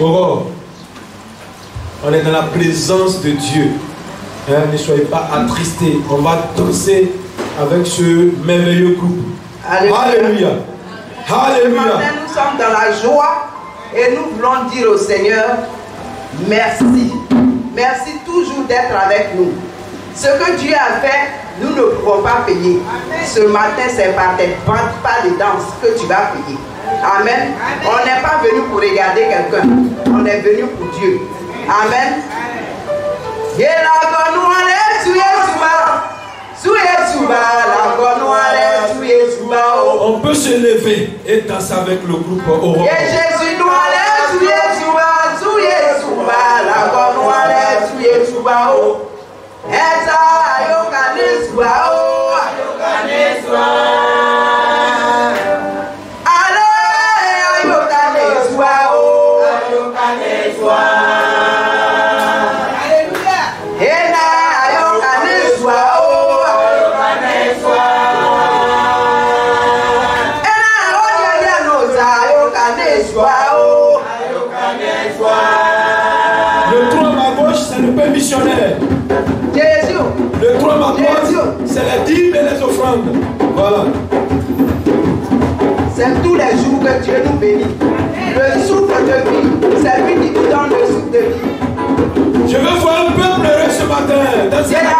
Aurore, on est dans la présence de Dieu. Hein, ne soyez pas attristés. On va danser avec ce merveilleux couple. Alléluia. Alléluia. Alléluia. Ce matin, nous sommes dans la joie et nous voulons dire au Seigneur merci. Merci toujours d'être avec nous. Ce que Dieu a fait, nous ne pouvons pas payer. Ce matin, c'est par tes pas de danse que tu vas payer. Amen. On n'est pas venu pour regarder quelqu'un. On est venu pour Dieu. Amen. On peut se lever et danser avec le groupe Aurore. Le trône à gauche, c'est le père missionnaire. Le trône à droite, c'est les dîmes et les offrandes. Voilà. C'est tous les jours que Dieu nous bénit. Le souffle de vie, c'est lui qui nous donne le souffle de vie. Je veux voir un peu pleurer ce matin. Dans cette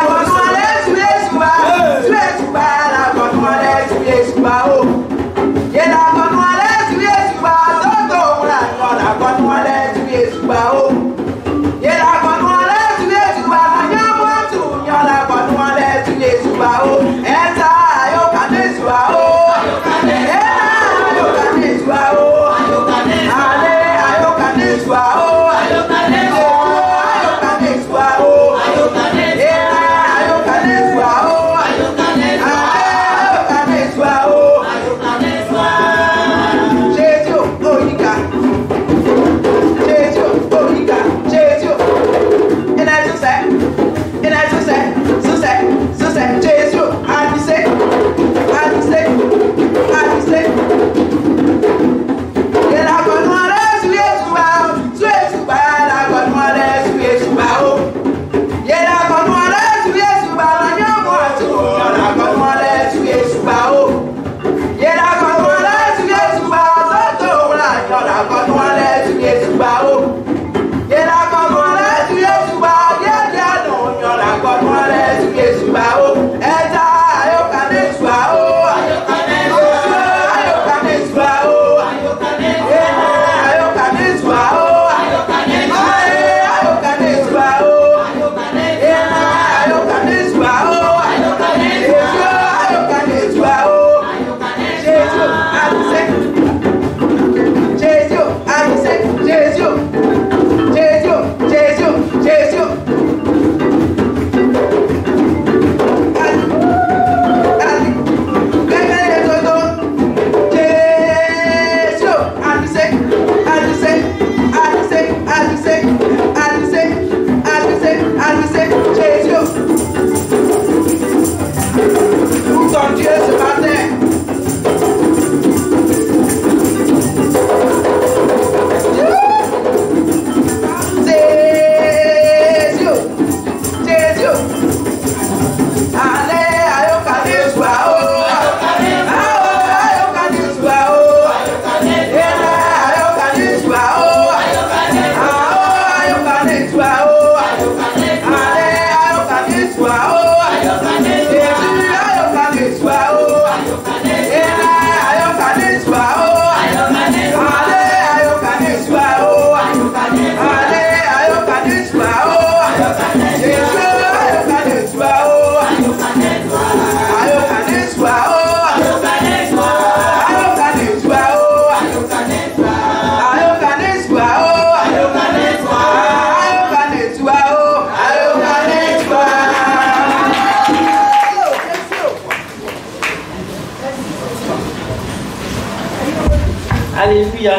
Alléluia.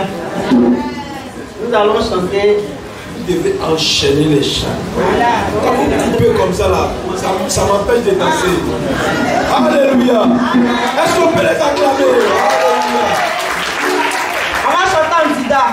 Nous allons chanter. Vous devez enchaîner les chants. Quand vous coupez comme ça là, ça m'empêche de danser. Alléluia. Est-ce qu'on peut les acclamer? Alléluia. On va chanter en dida.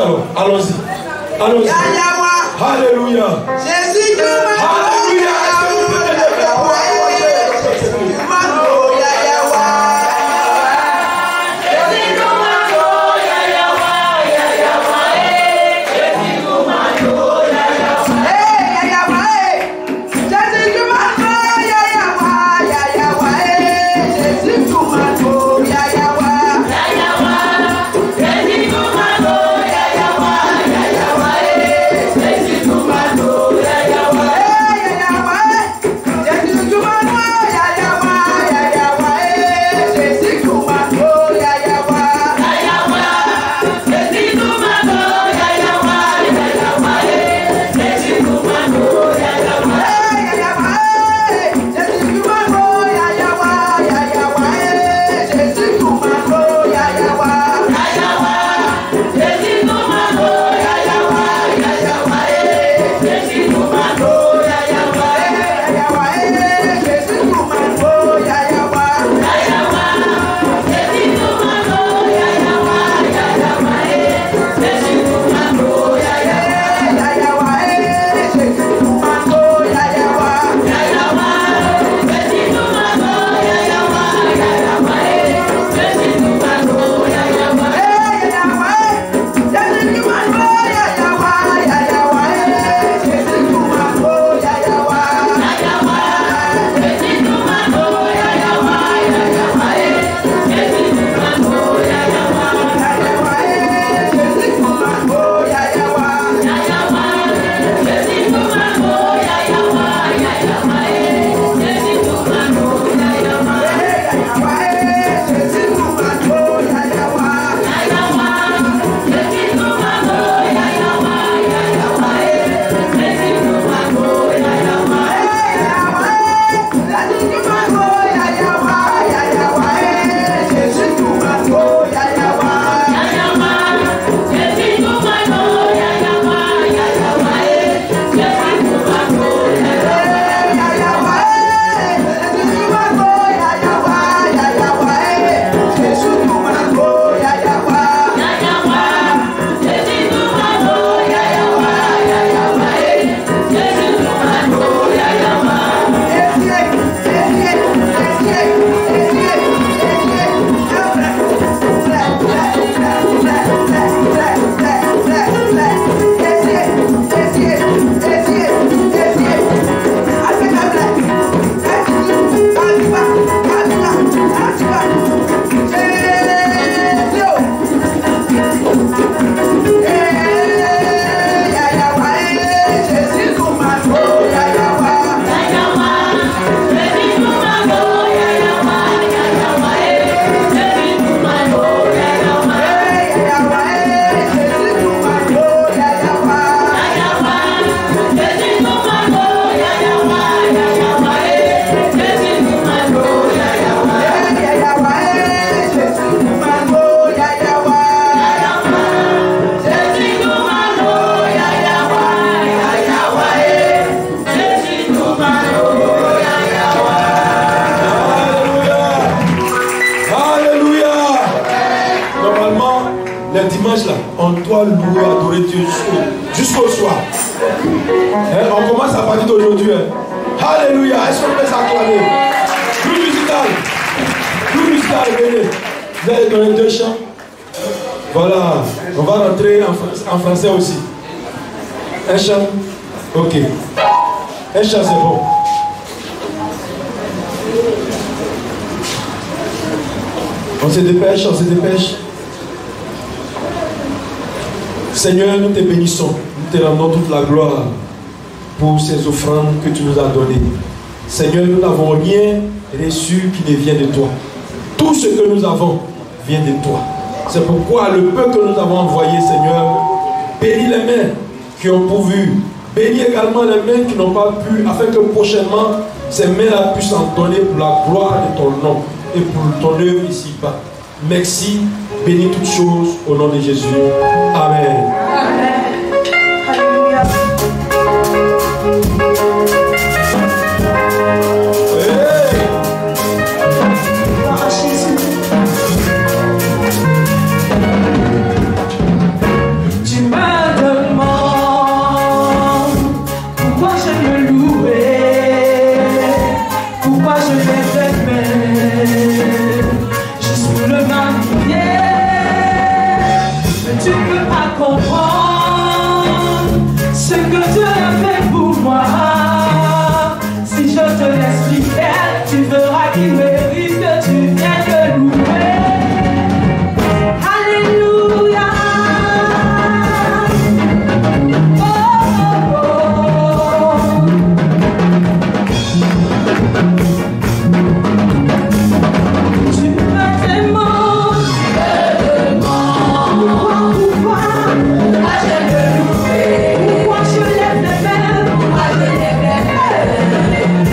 d'abord. Allons-y. Allons-y. Alléluia. Jésus, Alléluia. on doit louer, adorer Dieu jusqu'au soir. On commence à partir d'aujourd'hui. Alléluia. Est-ce qu'on peut s'acclamer? Plus musical. Plus musical, venez. Vous allez donner 2 chants. Voilà. On va rentrer en français aussi. Un chant. Ok. Un chant, c'est bon. On se dépêche, on se dépêche. Seigneur, nous te bénissons. Nous te rendons toute la gloire pour ces offrandes que tu nous as données. Seigneur, nous n'avons rien reçu qui ne vient de toi. Tout ce que nous avons vient de toi. C'est pourquoi le peu que nous avons envoyé, Seigneur, bénis les mains qui ont pourvu. Bénis également les mains qui n'ont pas pu, afin que prochainement, ces mains-là puissent en donner pour la gloire de ton nom et pour ton œuvre ici-bas. Merci, bénis toutes choses au nom de Jésus. Amen. Amen. Alléluia. Tu Saint-Esprit fait, tu feras qu'il mérite que tu viennes le louer. Alléluia. Oh, oh, oh. Tu me demandes pourquoi je le louer, pourquoi je lève les mains, pourquoi je lève les mains.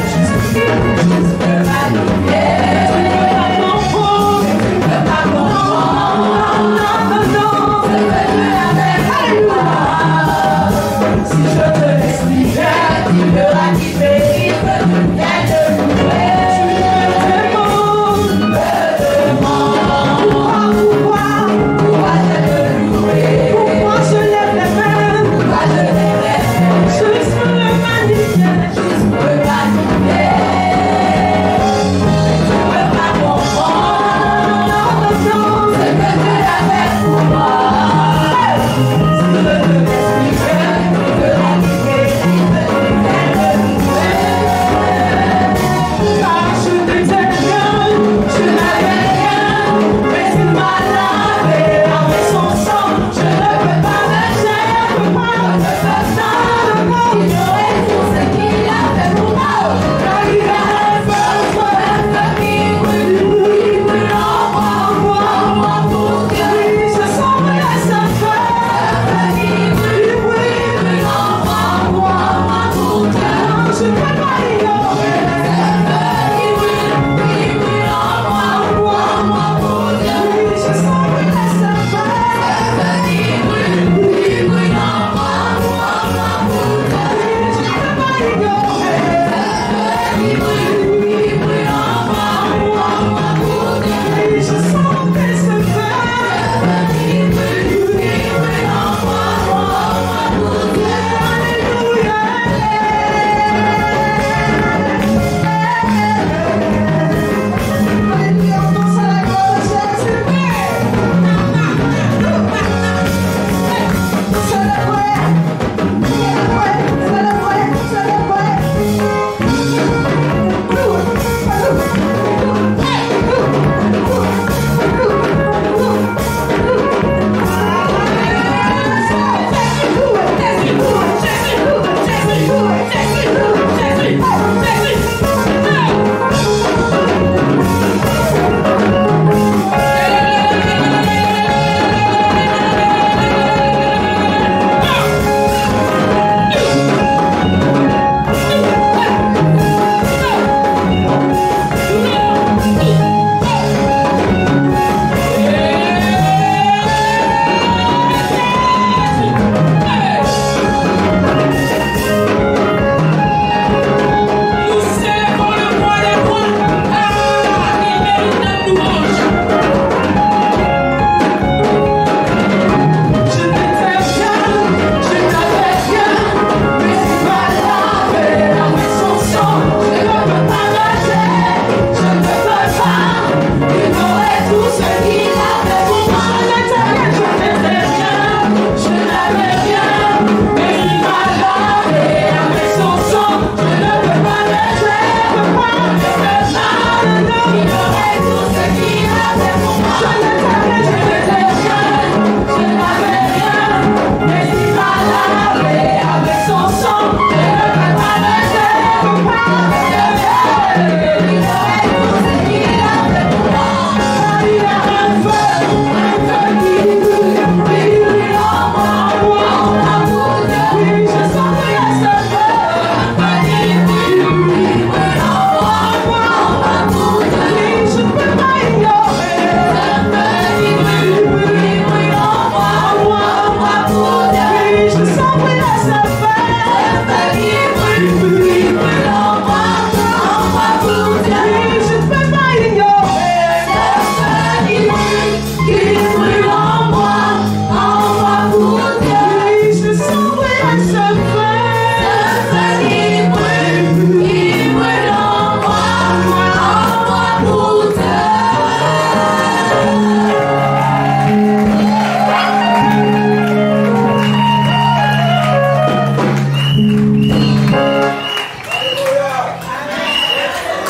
Juste pour ma lumière.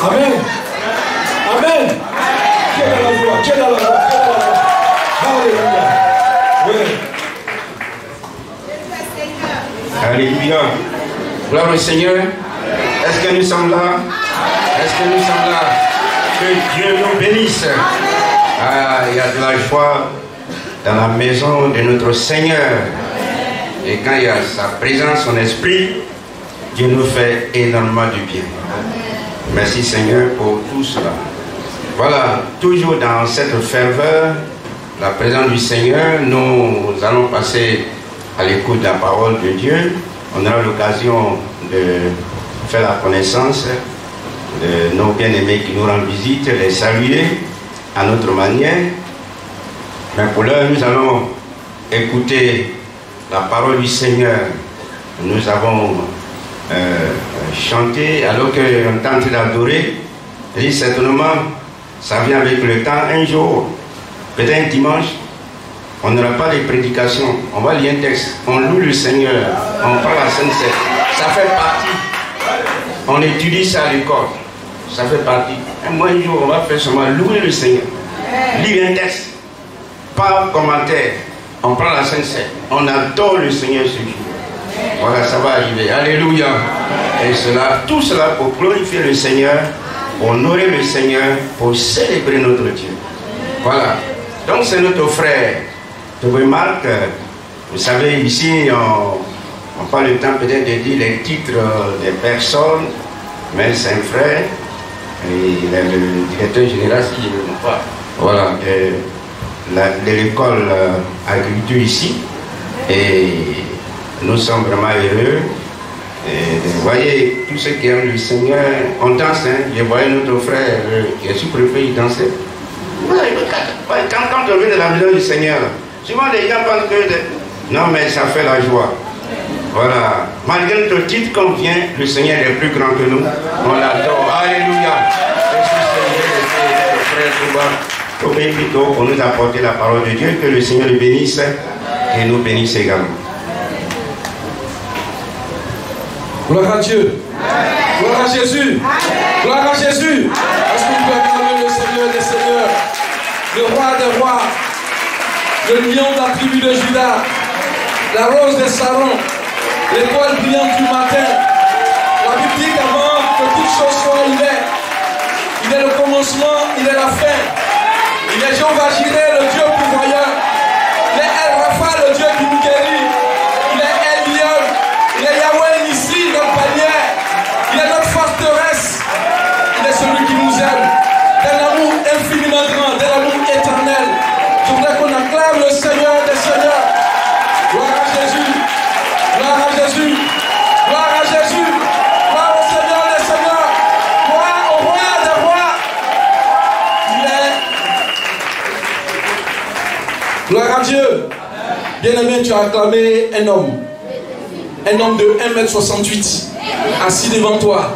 Amen. Amen. Qui est dans la joie? Qui est dans la joie? Qui est dans la joie? Alléluia. Oui. Alléluia. Gloire au Seigneur. Est-ce que nous sommes là? Est-ce que nous sommes là? Que Dieu nous bénisse. Ah, il y a de la joie dans la maison de notre Seigneur. Et quand il y a sa présence, son esprit, Dieu nous fait énormément du bien. Merci Seigneur pour tout cela. Voilà, toujours dans cette ferveur, la présence du Seigneur, nous allons passer à l'écoute de la parole de Dieu. On aura l'occasion de faire la connaissance de nos bien-aimés qui nous rendent visite, les saluer à notre manière. Mais pour l'heure, nous allons écouter la parole du Seigneur. Nous avons chanté alors qu'on tente d'adorer. Et certainement, ça vient avec le temps. Un jour, peut-être un dimanche, on n'aura pas de prédication. On va lire un texte. On loue le Seigneur. On prend la Sainte Seine. Ça fait partie. On étudie ça à l'école. Ça fait partie. Un jour, on va faire seulement louer le Seigneur. Lire un texte. Pas commentaire. On prend la Sainte Seine. On adore le Seigneur ce jour. Voilà, ça va arriver. Alléluia. Et cela, tout cela pour glorifier le Seigneur, pour honorer le Seigneur, pour célébrer notre Dieu. Voilà. Donc c'est notre frère. Je remarque, vous savez, ici, on n'a pas le temps peut-être de dire les titres des personnes, mais c'est un frère, et il est le directeur général, si je ne me trompe pas. Voilà, de l'école agriculture ici. Et nous sommes vraiment heureux. Et vous voyez, tous ceux qui aiment le Seigneur, on danse. Hein. Je voyais notre frère qui est sous-préfet, il dansait. Quand on vient de la maison du Seigneur, souvent les gens pensent que... Non, mais ça fait la joie. Voilà. Malgré notre titre qu'on vient, le Seigneur est plus grand que nous. On l'adore. Alléluia. Merci Seigneur, pour nous apporter la parole de Dieu. Que le Seigneur le bénisse et nous bénisse également. Gloire à Dieu. Gloire à Jésus. Gloire à Jésus. Est-ce qu'on peut acclamer le Seigneur des Seigneurs, le roi des rois, le lion de la tribu de Judas, la rose de Saron, l'étoile brillante du matin. La Bible dit qu'avant que toute chose soit, il est le commencement, il est la fin. Il est Jéhovah Jireh, le Dieu pourvoyeur. Il est El Rapha, le Dieu qui nous guérit. Il est Elion. Il est Yahweh Nissi, notre bannière. Il est notre forteresse. Il est celui qui nous aime. D'un amour infiniment grand, d'un amour éternel. Je voudrais qu'on acclame le Seigneur des Seigneurs. Gloire à Jésus. Gloire à Jésus. Gloire à Jésus. Gloire au Seigneur des Seigneurs. Gloire au roi des rois. Il est. Gloire à Dieu. Bien-aimé, tu as acclamé un homme. Un homme de 1m68, assis devant toi,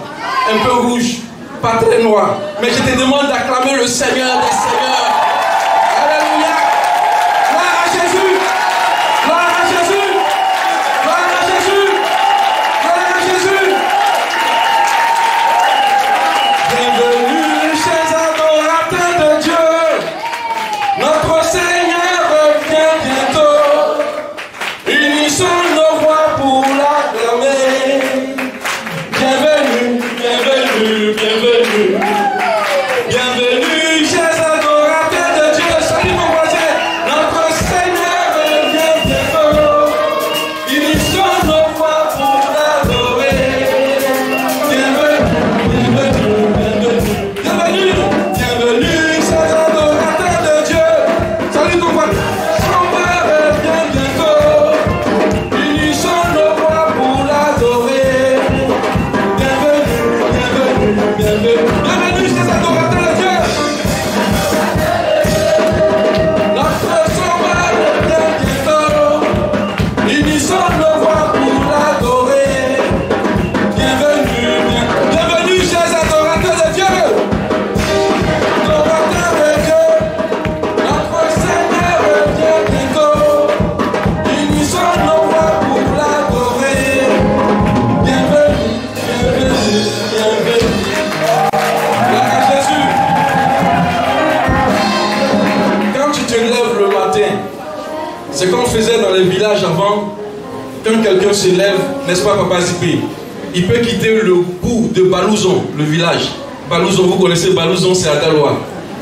un peu rouge, pas très noir. Mais je te demande d'acclamer le Seigneur des Seigneurs. Alléluia. Gloire à Jésus. Gloire à Jésus. Gloire à Jésus. Gloire à Jésus. Bienvenue, chers adorateurs de Dieu. Notre Seigneur revient bientôt. Unissons nos voix pour l'acclamer. Bienvenue, bienvenue, bienvenue. Bienvenue, chers adorateurs de Dieu. Salut mon voisin. Notre Seigneur revient bientôt. Unissons nos voix pour l'adorer. Bienvenue, bienvenue, bienvenue. Bienvenue, bienvenue, chers adorateurs de Dieu. Salut ton voisin. Son Père revient bientôt. Unissons nos voix pour l'adorer. Bienvenue, bienvenue, bienvenue. Bienvenue, chers adorateurs de Dieu. Notre Sauveur revient bientôt. Unissons nos voix pour l'adorer. Bienvenue, bienvenue, chers adorateurs de Dieu. Adorateurs de Dieu. Notre Seigneur revient bientôt. Unissons nos voix pour l'adorer. Bienvenue, bienvenue, bienvenue. le village avant, quand quelqu'un se lève, n'est-ce pas Papa Zipé, il peut quitter le bout de Balouzon, le village. Balouzon, vous connaissez Balouzon, c'est à Galois.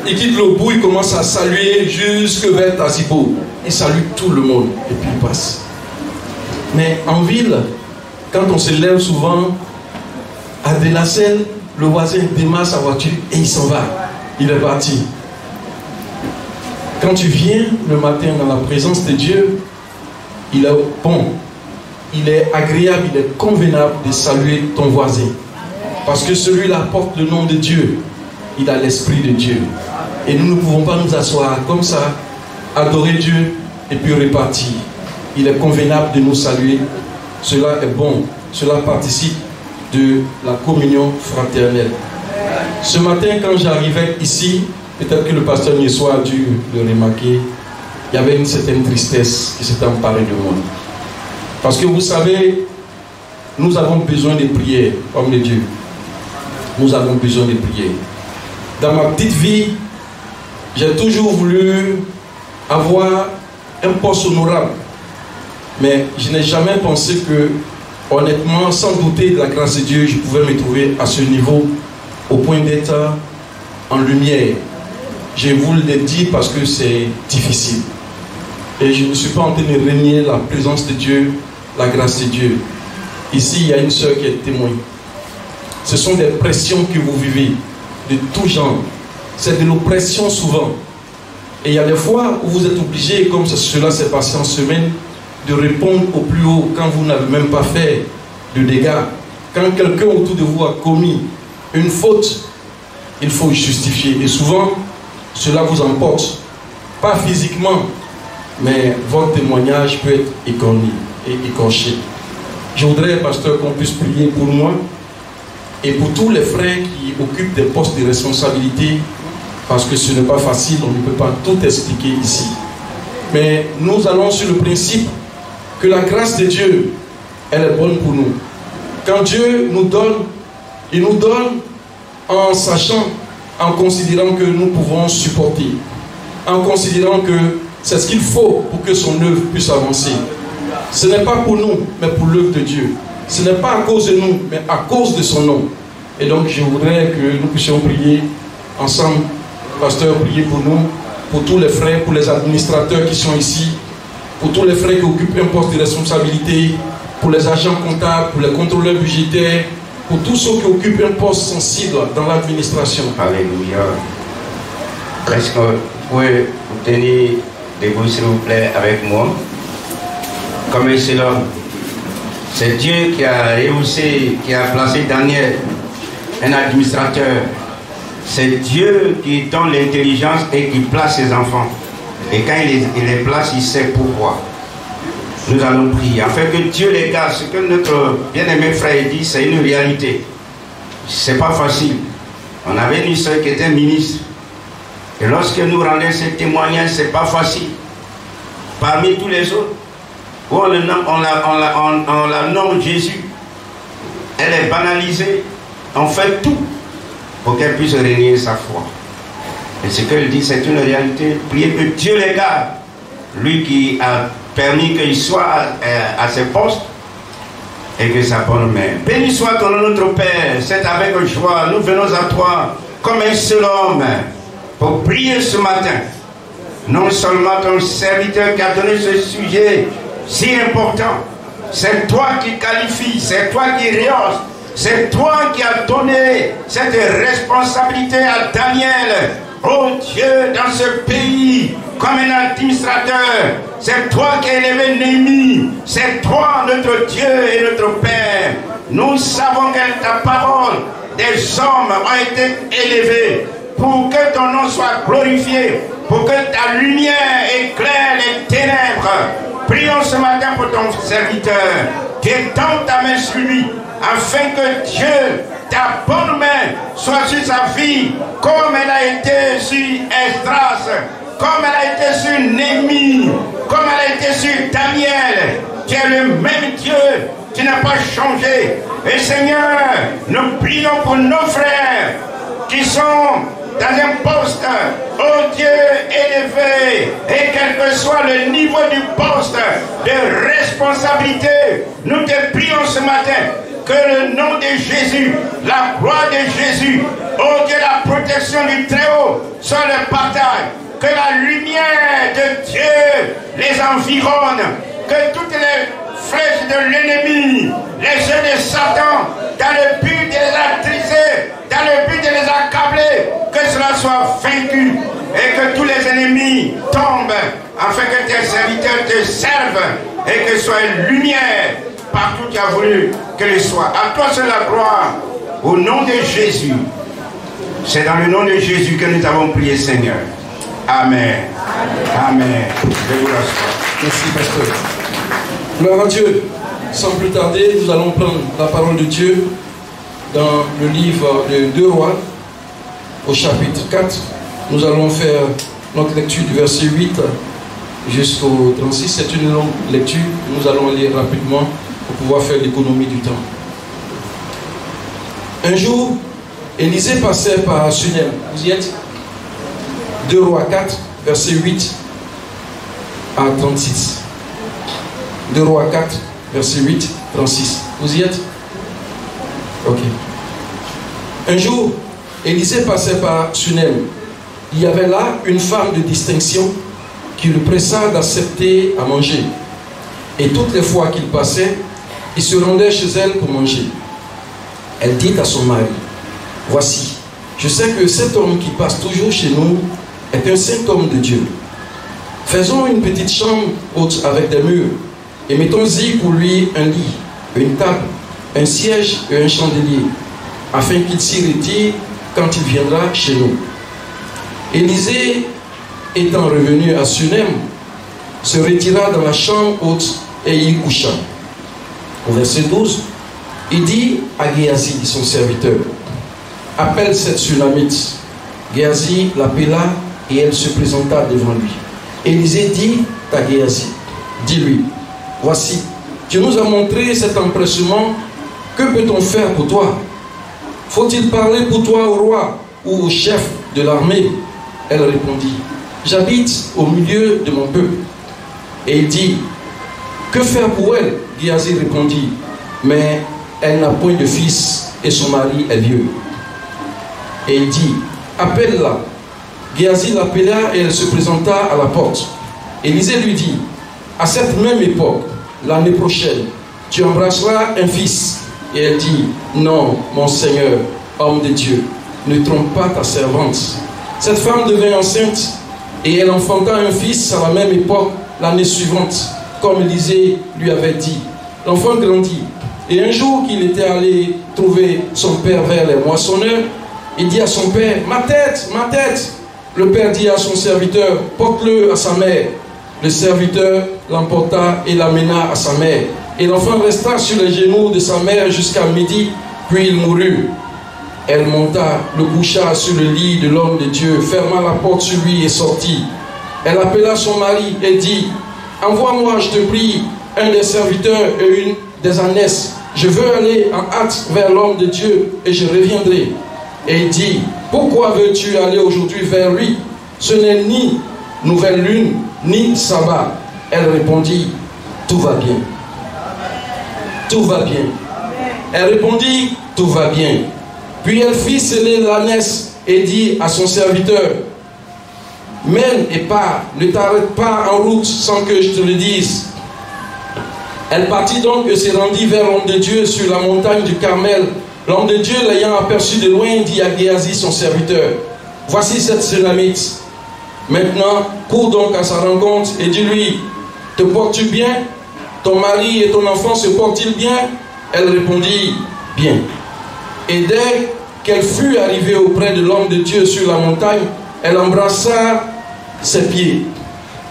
Il quitte le bout, il commence à saluer jusque vers Tassipo. Il salue tout le monde et puis il passe. Mais en ville, quand on se lève souvent, à Delacelle, le voisin démarre sa voiture et il s'en va. Il est parti. Quand tu viens le matin dans la présence de Dieu, il est bon, il est agréable, il est convenable de saluer ton voisin. Parce que celui-là porte le nom de Dieu. Il a l'esprit de Dieu. Et nous ne pouvons pas nous asseoir comme ça, adorer Dieu et puis repartir. Il est convenable de nous saluer. Cela est bon. Cela participe de la communion fraternelle. Ce matin, quand j'arrivais ici, peut-être que le pasteur Niessois a dû le remarquer, il y avait une certaine tristesse qui s'est emparée de moi. Parce que vous savez, nous avons besoin de prières, homme de Dieu. Nous avons besoin de prières. Dans ma petite vie, j'ai toujours voulu avoir un poste honorable. Mais je n'ai jamais pensé que, honnêtement, sans douter de la grâce de Dieu, je pouvais me trouver à ce niveau, au point d'être en lumière. Je vous le dis parce que c'est difficile. Et je ne suis pas en train de renier la présence de Dieu, la grâce de Dieu. Ici, il y a une sœur qui est témoin. Ce sont des pressions que vous vivez, de tout genre. C'est de l'oppression souvent. Et il y a des fois où vous êtes obligé, comme cela s'est passé en semaine, de répondre au plus haut quand vous n'avez même pas fait de dégâts. Quand quelqu'un autour de vous a commis une faute, il faut justifier. Et souvent, cela vous emporte. Pas physiquement, mais votre témoignage peut être écorné et écorché. Je voudrais, pasteur, qu'on puisse prier pour moi et pour tous les frères qui occupent des postes de responsabilité, parce que ce n'est pas facile, on ne peut pas tout expliquer ici. Mais nous allons sur le principe que la grâce de Dieu, elle est bonne pour nous. Quand Dieu nous donne, il nous donne en sachant, en considérant que nous pouvons supporter, en considérant que c'est ce qu'il faut pour que son œuvre puisse avancer. Ce n'est pas pour nous, mais pour l'œuvre de Dieu. Ce n'est pas à cause de nous, mais à cause de son nom. Et donc je voudrais que nous puissions prier ensemble. Pasteur, priez pour nous, pour tous les frères, pour les administrateurs qui sont ici, pour tous les frères qui occupent un poste de responsabilité, pour les agents comptables, pour les contrôleurs budgétaires, pour tous ceux qui occupent un poste sensible dans l'administration. Alléluia. Est-ce que vous pouvez vous tenir debout, s'il vous plaît, avec moi? Comme cela, c'est Dieu qui a rehaussé, qui a placé Daniel, un administrateur. C'est Dieu qui donne l'intelligence et qui place ses enfants. Et quand il les place, il sait pourquoi. Nous allons prier, afin que Dieu les garde. Ce que notre bien-aimé frère dit, c'est une réalité. C'est pas facile. On avait une soeur qui était ministre. Et lorsque nous rendons ces témoignages, c'est pas facile. Parmi tous les autres, où on la nomme Jésus, elle est banalisée. On fait tout pour qu'elle puisse régner sa foi. Et ce qu'elle dit, c'est une réalité. Priez que Dieu les garde. Lui qui a permis qu'il soit à ses postes et que sa bonne main. Béni soit ton nom, notre Père. C'est avec joie. Nous venons à toi comme un seul homme pour prier ce matin. Non seulement ton serviteur qui a donné ce sujet si important. C'est toi qui qualifies, c'est toi qui rehausses. C'est toi qui as donné cette responsabilité à Daniel. Oh Dieu, dans ce pays, comme un administrateur, c'est toi qui as élevé Néhémie. C'est toi, notre Dieu et notre Père. Nous savons que ta parole, des hommes ont été élevés pour que ton nom soit glorifié, pour que ta lumière éclaire les ténèbres. Prions ce matin pour ton serviteur, qui étend ta main sur lui, afin que Dieu, ta bonne main, soit sur sa vie, comme elle a été sur Esdras, comme elle a été sur Néhémie, comme elle a été sur Daniel. Tu es le même Dieu, tu n'as pas changé. Et Seigneur, nous prions pour nos frères qui sont dans un poste, oh Dieu, élevé, et quel que soit le niveau du poste de responsabilité, nous te prions ce matin que le nom de Jésus, la gloire de Jésus, oh Dieu, la protection du Très-Haut soit le partage, que la lumière de Dieu les environne, que toutes les flèches de l'ennemi, les jeux de Satan, dans le but de les attriser, dans le but de les accabler, que cela soit vaincu et que tous les ennemis tombent afin que tes serviteurs te servent et que soit une lumière partout où tu as voulu qu'elle soit. À toi c'est la gloire, au nom de Jésus. C'est dans le nom de Jésus que nous avons prié, Seigneur. Amen. Amen. Je vous remercie. Merci, pasteur. Gloire à Dieu. Sans plus tarder, nous allons prendre la parole de Dieu dans le livre de 2 Rois, au chapitre 4. Nous allons faire notre lecture du verset 8 jusqu'au 36. C'est une longue lecture. Nous allons lire rapidement pour pouvoir faire l'économie du temps. Un jour, Élisée passait par Sunem. Vous y êtes? 2 Rois 4, verset 8 à 36. 2 Rois 4, verset 8, 36. Vous y êtes? Ok. Un jour, Élisée passait par Sunem. Il y avait là une femme de distinction qui le pressa d'accepter à manger. Et toutes les fois qu'il passait, il se rendait chez elle pour manger. Elle dit à son mari: voici, je sais que cet homme qui passe toujours chez nous est un saint homme de Dieu. Faisons une petite chambre haute avec des murs et mettons-y pour lui un lit, une table, un siège et un chandelier, afin qu'il s'y retire quand il viendra chez nous. Élisée, étant revenu à Sunem, se retira dans la chambre haute et y coucha. Au verset 12, il dit à Géasi, son serviteur: appelle cette Sunamite. Géasi l'appela et elle se présenta devant lui. Élisée dit à Géasi: dis-lui, voici, Dieu nous a montré cet empressement, que peut-on faire pour toi? Faut-il parler pour toi au roi ou au chef de l'armée? Elle répondit: j'habite au milieu de mon peuple. Et il dit: que faire pour elle? Géasi répondit: mais elle n'a point de fils et son mari est vieux. Et il dit: appelle-la. Géasi l'appela et elle se présenta à la porte. Élisée lui dit: à cette même époque, l'année prochaine, tu embrasseras un fils. Et elle dit: non, mon Seigneur, homme de Dieu, ne trompe pas ta servante. Cette femme devint enceinte et elle enfanta un fils à la même époque, l'année suivante, comme Élisée lui avait dit. L'enfant grandit. Et un jour qu'il était allé trouver son père vers les moissonneurs, il dit à son père: ma tête, ma tête. Le père dit à son serviteur: porte-le à sa mère. Le serviteur l'emporta et l'amena à sa mère. Et l'enfant resta sur les genoux de sa mère jusqu'à midi, puis il mourut. Elle monta, le coucha sur le lit de l'homme de Dieu, ferma la porte sur lui et sortit. Elle appela son mari et dit: envoie-moi, je te prie, un des serviteurs et une des ânesses. Je veux aller en hâte vers l'homme de Dieu et je reviendrai. Et il dit: pourquoi veux-tu aller aujourd'hui vers lui? Ce n'est ni nouvelle lune, ni sabbat. Elle répondit: tout va bien. Tout va bien. Elle répondit: tout va bien. Puis elle fit sceller l'ânesse et dit à son serviteur: mène et pars, ne t'arrête pas en route sans que je te le dise. Elle partit donc et se rendit vers l'homme de Dieu sur la montagne du Carmel. L'homme de Dieu, l'ayant aperçu de loin, dit à Géasi, son serviteur: voici cette Sunamite. Maintenant, cours donc à sa rencontre et dis-lui: te portes-tu bien? Ton mari et ton enfant se portent-ils bien? Elle répondit: bien. Et dès qu'elle fut arrivée auprès de l'homme de Dieu sur la montagne, elle embrassa ses pieds.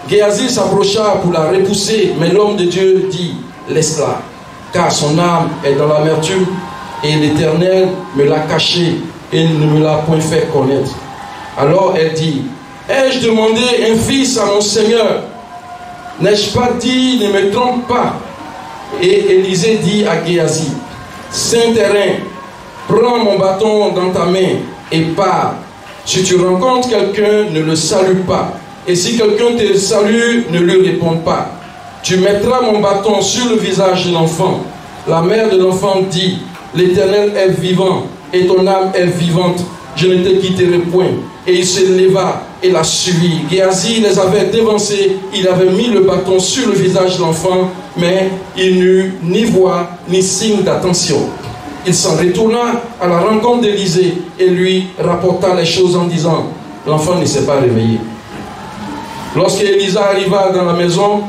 Géasi s'approcha pour la repousser, mais l'homme de Dieu dit: laisse-la, car son âme est dans l'amertume, et l'Éternel me l'a cachée et ne me l'a point fait connaître. Alors elle dit: ai-je demandé un fils à mon Seigneur? N'ai-je pas dit: ne me trompe pas? Et Élisée dit à Géasi: saint terrain, prends mon bâton dans ta main et pars. Si tu rencontres quelqu'un, ne le salue pas. Et si quelqu'un te salue, ne lui réponds pas. Tu mettras mon bâton sur le visage de l'enfant. La mère de l'enfant dit, l'Éternel est vivant et ton âme est vivante. Je ne te quitterai point. Et il se leva et la suivit. Géasi les avait dévancés. Il avait mis le bâton sur le visage de l'enfant, mais il n'eut ni voix ni signe d'attention. Il s'en retourna à la rencontre d'Élisée et lui rapporta les choses en disant, l'enfant ne s'est pas réveillé. Lorsque Élisée arriva dans la maison,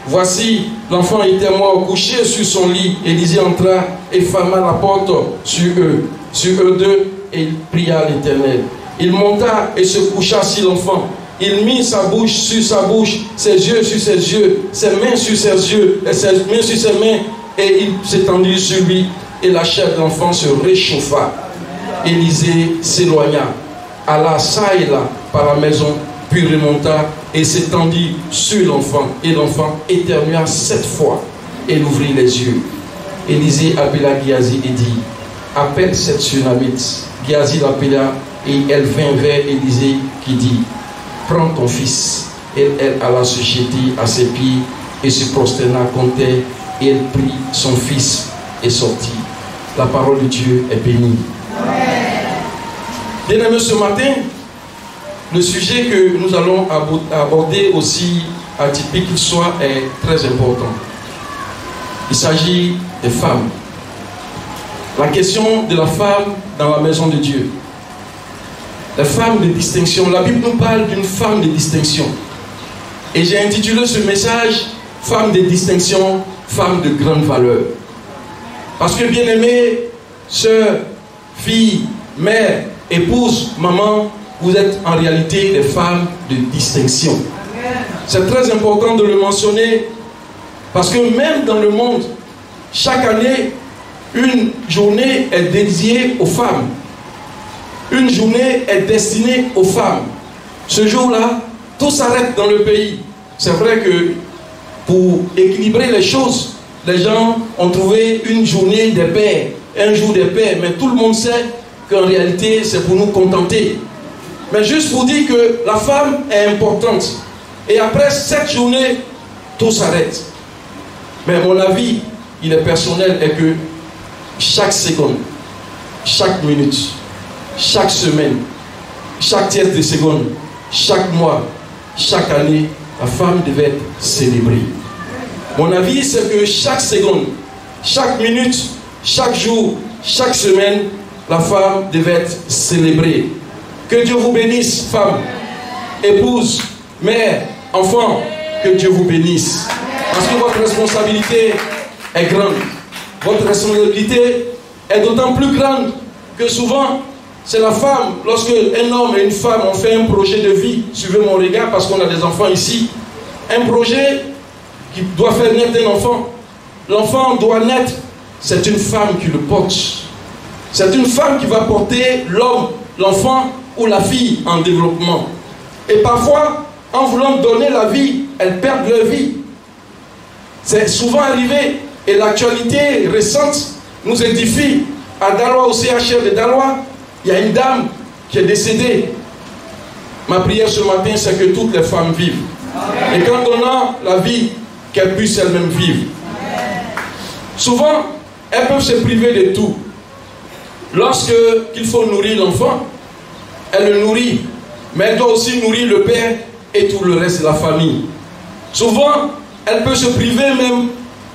voici, l'enfant était mort couché sur son lit. Élisée entra et ferma la porte sur eux deux, et il pria l'Éternel. Il monta et se coucha sur l'enfant. Il mit sa bouche sur sa bouche, ses yeux sur ses yeux, ses mains sur ses yeux, et ses mains sur ses mains, et il s'étendit sur lui, et la chair de l'enfant se réchauffa. Élisée s'éloigna, alla çà et là par la maison, puis remonta et s'étendit sur l'enfant. Et l'enfant éternua 7 fois, et il ouvrit les yeux. Élisée appela Géasi et dit, appelle cette Sunamite. Géasi l'appela, et elle vint vers Élisée qui dit, prends ton fils. Et elle alla se jeter à ses pieds et se prosterna contre terre, et elle prit son fils et sortit. La parole de Dieu est bénie. Bien-aimés, ce matin, le sujet que nous allons aborder, aussi atypique qu'il soit, est très important. Il s'agit des femmes. La question de la femme dans la maison de Dieu. La femme de distinction. La Bible nous parle d'une femme de distinction. Et j'ai intitulé ce message « Femme de distinction, femme de grande valeur ». Parce que, bien-aimés, sœurs, filles, mères, épouses, maman, vous êtes en réalité des femmes de distinction. C'est très important de le mentionner parce que même dans le monde, chaque année, une journée est dédiée aux femmes. Une journée est destinée aux femmes. Ce jour-là, tout s'arrête dans le pays. C'est vrai que pour équilibrer les choses, les gens ont trouvé une journée des pères, un jour des pères, mais tout le monde sait qu'en réalité, c'est pour nous contenter. Mais juste pour dire que la femme est importante. Et après cette journée, tout s'arrête. Mais mon avis, il est personnel, est que chaque seconde, chaque minute, chaque semaine, chaque tiers de seconde, chaque mois, chaque année, la femme devait être célébrée. Mon avis, c'est que chaque seconde, chaque minute, chaque jour, chaque semaine, la femme devait être célébrée. Que Dieu vous bénisse, femme, épouse, mère, enfant, que Dieu vous bénisse. Parce que votre responsabilité est grande. Votre responsabilité est d'autant plus grande que souvent, c'est la femme, lorsque un homme et une femme ont fait un projet de vie, suivez mon regard parce qu'on a des enfants ici, un projet qui doit faire naître un enfant. L'enfant doit naître, c'est une femme qui le porte. C'est une femme qui va porter l'homme, l'enfant ou la fille en développement. Et parfois, en voulant donner la vie, elles perdent leur vie. C'est souvent arrivé. Et l'actualité récente nous édifie. À Daloa, au CHR de Daloa, il y a une dame qui est décédée. Ma prière ce matin, c'est que toutes les femmes vivent. Et quand on a la vie, qu'elles puissent elles-mêmes vivre. Souvent, elles peuvent se priver de tout. Lorsqu'il faut nourrir l'enfant, elle le nourrit. Mais elle doit aussi nourrir le père et tout le reste de la famille. Souvent, elle peut se priver même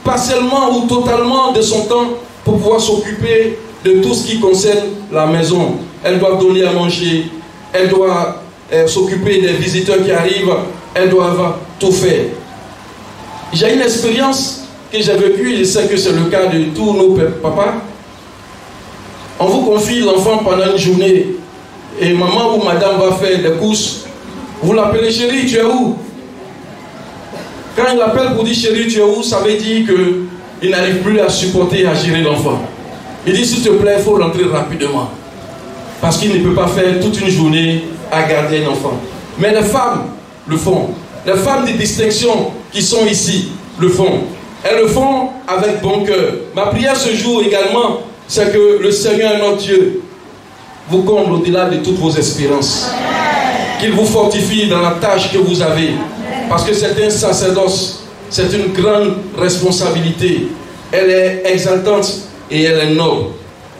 partiellement ou totalement de son temps pour pouvoir s'occuper de tout ce qui concerne la maison. Elle doit donner à manger, elle doit s'occuper des visiteurs qui arrivent, elle doit tout faire. J'ai une expérience que j'ai vécue, et je sais que c'est le cas de tous nos papas. On vous confie l'enfant pendant une journée et maman ou madame va faire des courses. Vous l'appelez chérie, tu es où? Quand il appelle pour dire chérie, tu es où? Ça veut dire qu'il n'arrive plus à supporter, à gérer l'enfant. Il dit s'il te plaît, il faut rentrer rapidement. Parce qu'il ne peut pas faire toute une journée à garder un enfant. Mais les femmes le font. Les femmes de distinction qui sont ici le font. Elles le font avec bon cœur. Ma prière ce jour également, c'est que le Seigneur, notre Dieu, vous comble au-delà de toutes vos espérances. Qu'il vous fortifie dans la tâche que vous avez. Parce que c'est un sacerdoce, c'est une grande responsabilité. Elle est exaltante et elle est noble.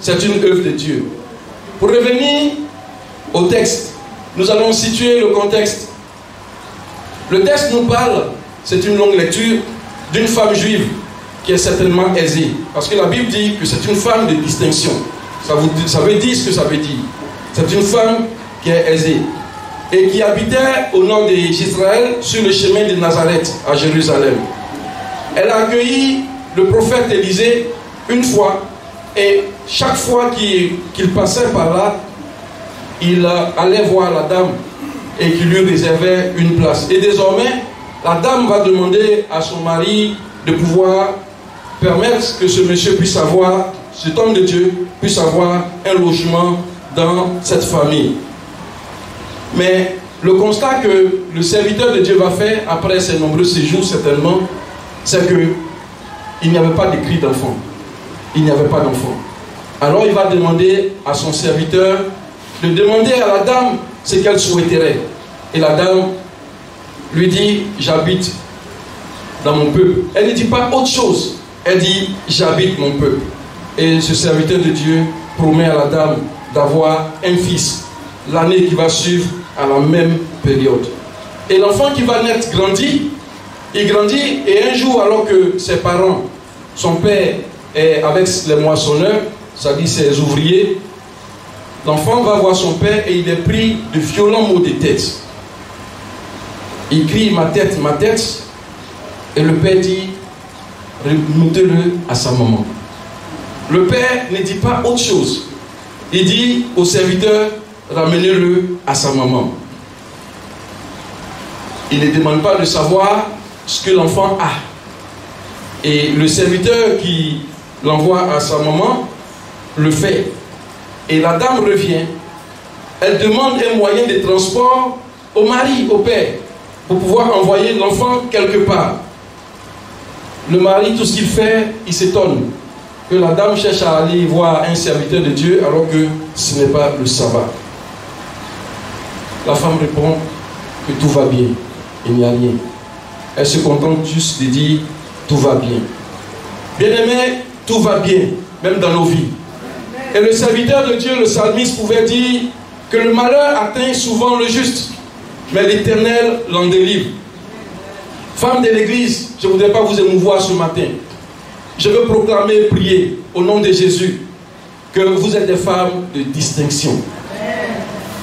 C'est une œuvre de Dieu. Pour revenir au texte, nous allons situer le contexte. Le texte nous parle, c'est une longue lecture, d'une femme juive qui est certainement aisée. Parce que la Bible dit que c'est une femme de distinction. Ça veut dire ce que ça veut dire. C'est une femme qui est aisée et qui habitait au nord d'Israël sur le chemin de Nazareth à Jérusalem. Elle a accueilli le prophète Élisée une fois et chaque fois qu'il passait par là, il allait voir la dame et qui lui réservait une place. Et désormais, la dame va demander à son mari de pouvoir permettre que ce monsieur puisse avoir, cet homme de Dieu puisse avoir un logement dans cette famille. Mais le constat que le serviteur de Dieu va faire après ces nombreux séjours certainement, c'est qu'il n'y avait pas de cri d'enfant. Il n'y avait pas d'enfant. Alors il va demander à son serviteur de demander à la dame ce qu'elle souhaiterait. Et la dame lui dit, j'habite dans mon peuple. Elle ne dit pas autre chose. Elle dit, j'habite mon peuple. Et ce serviteur de Dieu promet à la dame d'avoir un fils l'année qui va suivre à la même période. Et l'enfant qui va naître grandit. Il grandit et un jour, alors que ses parents, son père est avec les moissonneurs, c'est-à-dire ses ouvriers, l'enfant va voir son père et il est pris de violents maux de tête. Il crie ma tête, et le père dit remettez-le à sa maman. Le père ne dit pas autre chose. Il dit au serviteur ramenez-le à sa maman. Il ne demande pas de savoir ce que l'enfant a. Et le serviteur qui l'envoie à sa maman le fait. Et la dame revient. Elle demande un moyen de transport au mari, au père, pour pouvoir envoyer l'enfant quelque part. Le mari, tout ce qu'il fait, il s'étonne que la dame cherche à aller voir un serviteur de Dieu alors que ce n'est pas le sabbat. La femme répond que tout va bien, il n'y a rien. Elle se contente juste de dire tout va bien. Bien-aimé, tout va bien, même dans nos vies. Et le serviteur de Dieu, le psalmiste, pouvait dire que le malheur atteint souvent le juste, mais l'Éternel l'en délivre. Femme de l'Église, je ne voudrais pas vous émouvoir ce matin. Je veux proclamer et prier au nom de Jésus que vous êtes des femmes de distinction.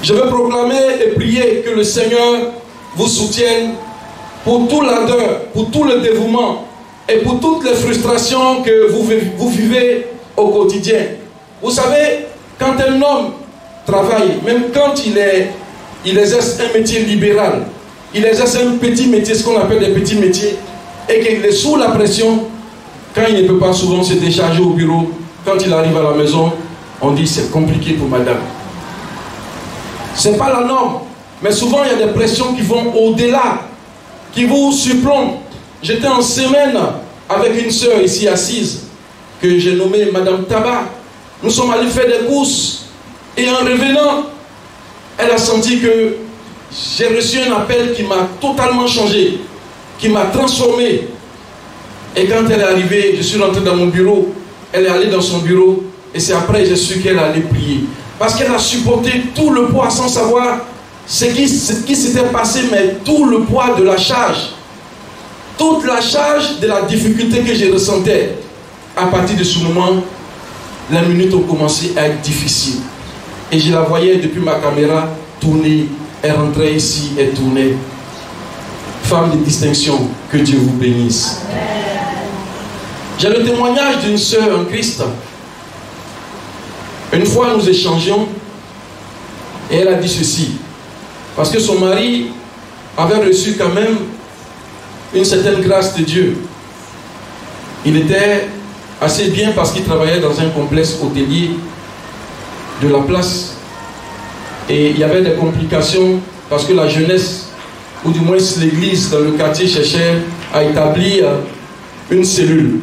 Je veux proclamer et prier que le Seigneur vous soutienne pour tout l'ardeur, pour tout le dévouement et pour toutes les frustrations que vous vivez au quotidien. Vous savez, quand un homme travaille, même quand il exerce un métier libéral, il exerce un petit métier, ce qu'on appelle des petits métiers, et qu'il est sous la pression, quand il ne peut pas souvent se décharger au bureau, quand il arrive à la maison, on dit c'est compliqué pour madame. Ce n'est pas la norme, mais souvent il y a des pressions qui vont au-delà, qui vous surplombent. J'étais en semaine avec une sœur ici assise, que j'ai nommée Madame Tabac. Nous sommes allés faire des courses, et en revenant, elle a senti que j'ai reçu un appel qui m'a totalement changé, qui m'a transformé. Et quand elle est arrivée, je suis rentré dans mon bureau, elle est allée dans son bureau, et c'est après que j'ai su qu'elle allait prier. Parce qu'elle a supporté tout le poids sans savoir ce qui s'était passé, mais tout le poids de la charge. Toute la charge de la difficulté que je ressentais. À partir de ce moment, les minutes ont commencé à être difficiles. Et je la voyais depuis ma caméra tourner. Elle rentrait ici et tournait. Femme de distinction, que Dieu vous bénisse. J'ai le témoignage d'une sœur en Christ. Une fois nous échangions et elle a dit ceci. Parce que son mari avait reçu quand même une certaine grâce de Dieu. Il était assez bien parce qu'il travaillait dans un complexe hôtelier de la place. Et il y avait des complications parce que la jeunesse, ou du moins l'église dans le quartier cherchait à établir une cellule.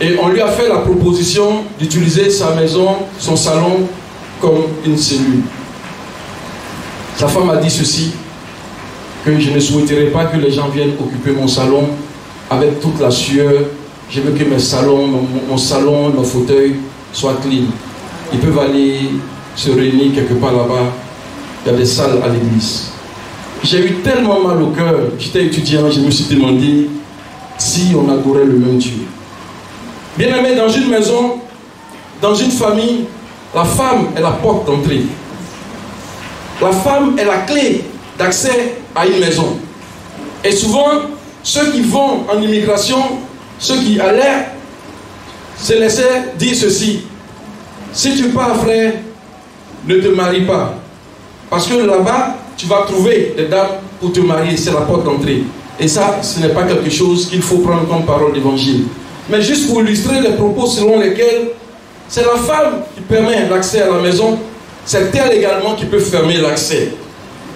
Et on lui a fait la proposition d'utiliser sa maison, son salon, comme une cellule. Sa femme a dit ceci, que je ne souhaiterais pas que les gens viennent occuper mon salon avec toute la sueur. Je veux que mes salons, mon salon, nos fauteuils soient clean. Ils peuvent aller se réunir quelque part là-bas. Il y a des salles à l'église. J'ai eu tellement mal au cœur. J'étais étudiant, je me suis demandé si on adorait le même Dieu. Bien aimé, dans une maison, dans une famille, la femme est la porte d'entrée. La femme est la clé d'accès à une maison. Et souvent, ceux qui vont en immigration, ceux qui allaient, se laissaient dire ceci: si tu pars, frère, ne te marie pas. Parce que là-bas, tu vas trouver des dames pour te marier. C'est la porte d'entrée. Et ça, ce n'est pas quelque chose qu'il faut prendre comme parole d'évangile. Mais juste pour illustrer les propos selon lesquels c'est la femme qui permet l'accès à la maison, c'est elle également qui peut fermer l'accès.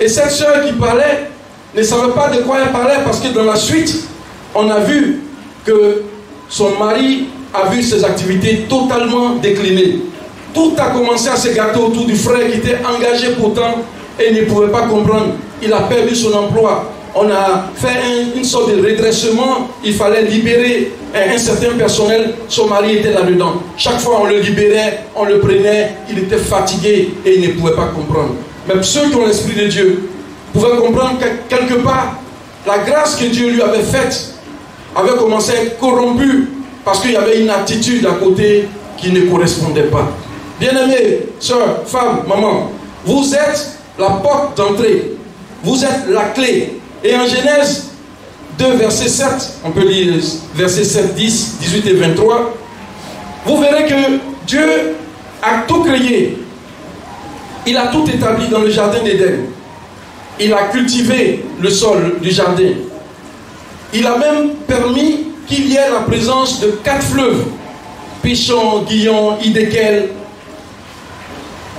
Et cette sœur qui parlait ne savait pas de quoi elle parlait, parce que dans la suite, on a vu que son mari a vu ses activités totalement décliner. Tout a commencé à se gâter autour du frère qui était engagé pourtant et ne pouvait pas comprendre. Il a perdu son emploi. On a fait une sorte de redressement. Il fallait libérer un certain personnel. Son mari était là-dedans. Chaque fois on le libérait, on le prenait. Il était fatigué et il ne pouvait pas comprendre. Même ceux qui ont l'Esprit de Dieu pouvaient comprendre que quelque part, la grâce que Dieu lui avait faite avait commencé à être corrompue parce qu'il y avait une attitude à côté qui ne correspondait pas. Bien-aimés, soeurs, femmes, maman, vous êtes la porte d'entrée. Vous êtes la clé. Et en Genèse 2, verset 7, on peut lire verset 7, 10, 18 et 23, vous verrez que Dieu a tout créé. Il a tout établi dans le jardin d'Éden. Il a cultivé le sol du jardin. Il a même permis qu'il y ait la présence de 4 fleuves, Pichon, Guillon, Hiddekel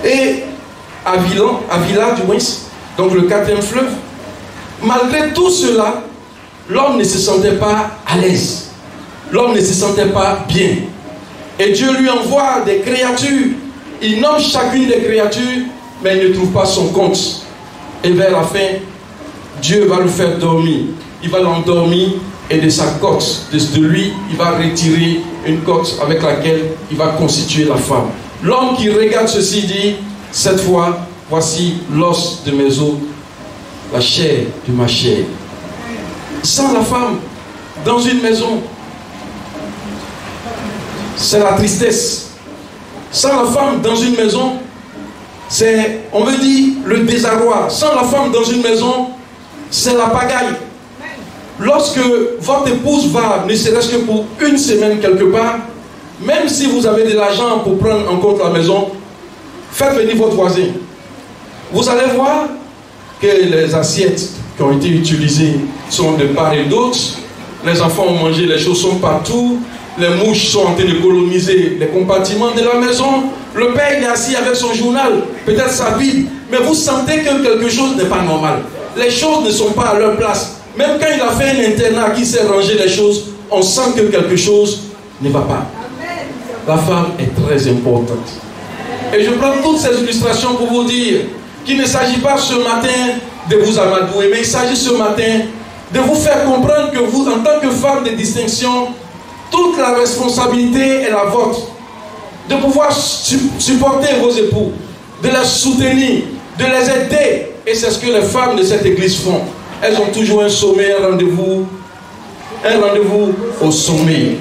et Avila du moins, donc le 4e fleuve. Malgré tout cela, l'homme ne se sentait pas à l'aise. L'homme ne se sentait pas bien. Et Dieu lui envoie des créatures. Il nomme chacune des créatures, mais il ne trouve pas son compte. Et vers la fin, Dieu va le faire dormir. Il va l'endormir et de sa côte, de lui, il va retirer une côte avec laquelle il va constituer la femme. L'homme qui regarde ceci dit: cette fois, voici l'os de mes os, la chair de ma chair. Sans la femme dans une maison, c'est la tristesse. Sans la femme dans une maison, c'est, on veut dire, le désarroi. Sans la femme dans une maison, c'est la pagaille. Lorsque votre épouse va, ne serait-ce que pour une semaine quelque part, même si vous avez de l'argent pour prendre en compte la maison, faites venir votre voisin. Vous allez voir que les assiettes qui ont été utilisées sont de part et d'autre. Les enfants ont mangé, les choses sont partout. Les mouches sont en train de coloniser les compartiments de la maison. Le père il est assis avec son journal, peut-être sa Bible, mais vous sentez que quelque chose n'est pas normal. Les choses ne sont pas à leur place. Même quand il a fait un internat qui sait ranger les choses, on sent que quelque chose ne va pas. La femme est très importante. Et je prends toutes ces illustrations pour vous dire qu'il ne s'agit pas ce matin de vous amadouer, mais il s'agit ce matin de vous faire comprendre que vous, en tant que femme de distinction, toute la responsabilité est la vôtre. De pouvoir supporter vos époux, de les soutenir, de les aider. Et c'est ce que les femmes de cette église font. Elles ont toujours un sommet, un rendez-vous au sommet.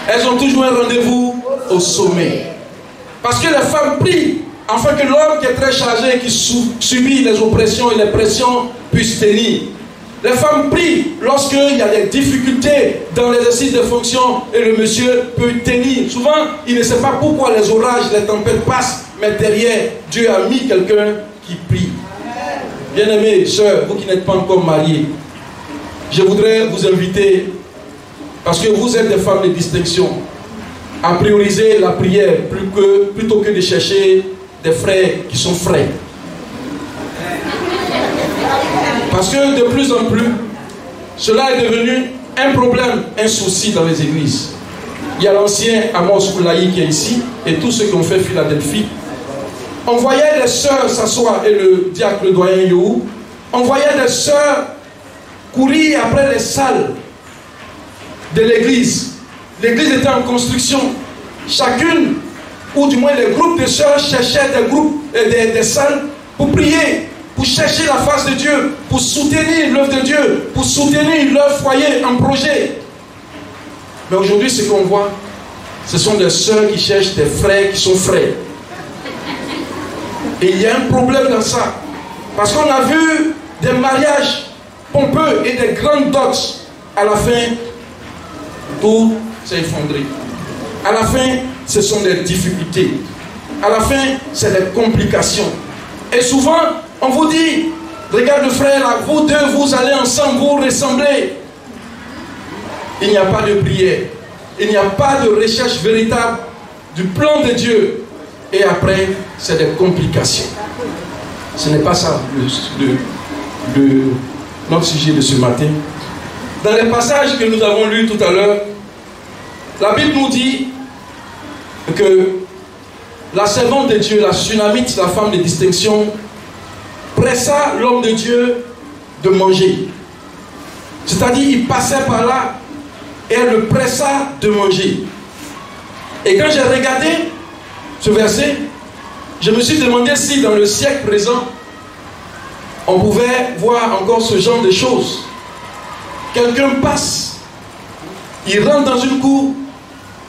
Elles ont toujours un rendez-vous au sommet. Parce que les femmes prient afin que l'homme qui est très chargé, qui subit les oppressions et les pressions, puisse tenir. Les femmes prient lorsqu'il y a des difficultés dans l'exercice des fonctions et le monsieur peut tenir. Souvent, il ne sait pas pourquoi les orages, les tempêtes passent, mais derrière, Dieu a mis quelqu'un qui prie. Bien-aimés, sœurs, vous qui n'êtes pas encore mariés, je voudrais vous inviter, parce que vous êtes des femmes de distinction, à prioriser la prière plutôt que de chercher des frères qui sont frères. Parce que de plus en plus, cela est devenu un problème, un souci dans les églises. Il y a l'ancien Amos Koulaï qui est ici, et tous ceux qui ont fait Philadelphie. On voyait les sœurs s'asseoir, et le diacre, le doyen You, on voyait des sœurs courir après les salles de l'église. L'église était en construction. Chacune, ou du moins les groupes de sœurs, cherchaient des groupes, des salles pour prier, pour chercher la face de Dieu, pour soutenir l'œuvre de Dieu, pour soutenir leur foyer, un projet. Mais aujourd'hui, ce qu'on voit, ce sont des sœurs qui cherchent des frères qui sont frères. Et il y a un problème dans ça. Parce qu'on a vu des mariages pompeux et des grandes dots. À la fin, tout s'est effondré. À la fin, ce sont des difficultés. À la fin, c'est des complications. Et souvent, on vous dit, regarde frère, là, vous deux, vous allez ensemble, vous ressemblez. Il n'y a pas de prière. Il n'y a pas de recherche véritable du plan de Dieu. Et après, c'est des complications. Ce n'est pas ça notre sujet de ce matin. Dans les passages que nous avons lus tout à l'heure, la Bible nous dit que la servante de Dieu, la Sunamite, la femme de distinction, pressa l'homme de Dieu de manger. C'est-à-dire, il passait par là et elle le pressa de manger. Et quand j'ai regardé ce verset, je me suis demandé si dans le siècle présent, on pouvait voir encore ce genre de choses. Quelqu'un passe, il rentre dans une cour,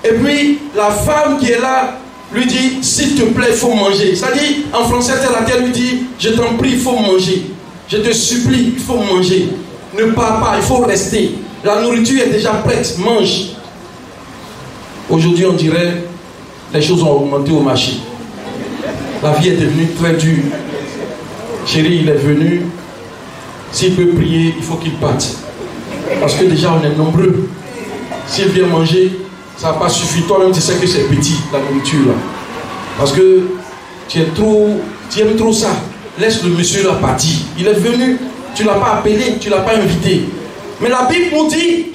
et puis la femme qui est là lui dit, s'il te plaît, il faut manger. C'est-à-dire, en français, elle lui dit, je t'en prie, il faut manger. Je te supplie, il faut manger. Ne pars pas, il faut rester. La nourriture est déjà prête, mange. Aujourd'hui, on dirait, les choses ont augmenté au marché. La vie est devenue très dure. Chérie, il est venu. S'il peut prier, il faut qu'il parte. Parce que déjà, on est nombreux. S'il vient manger, ça n'a pas suffi. Toi-même, tu sais que c'est petit, la nourriture. Là. Parce que tu aimes trop ça. Laisse le monsieur là partir. Il est venu, tu ne l'as pas appelé, tu ne l'as pas invité. Mais la Bible nous dit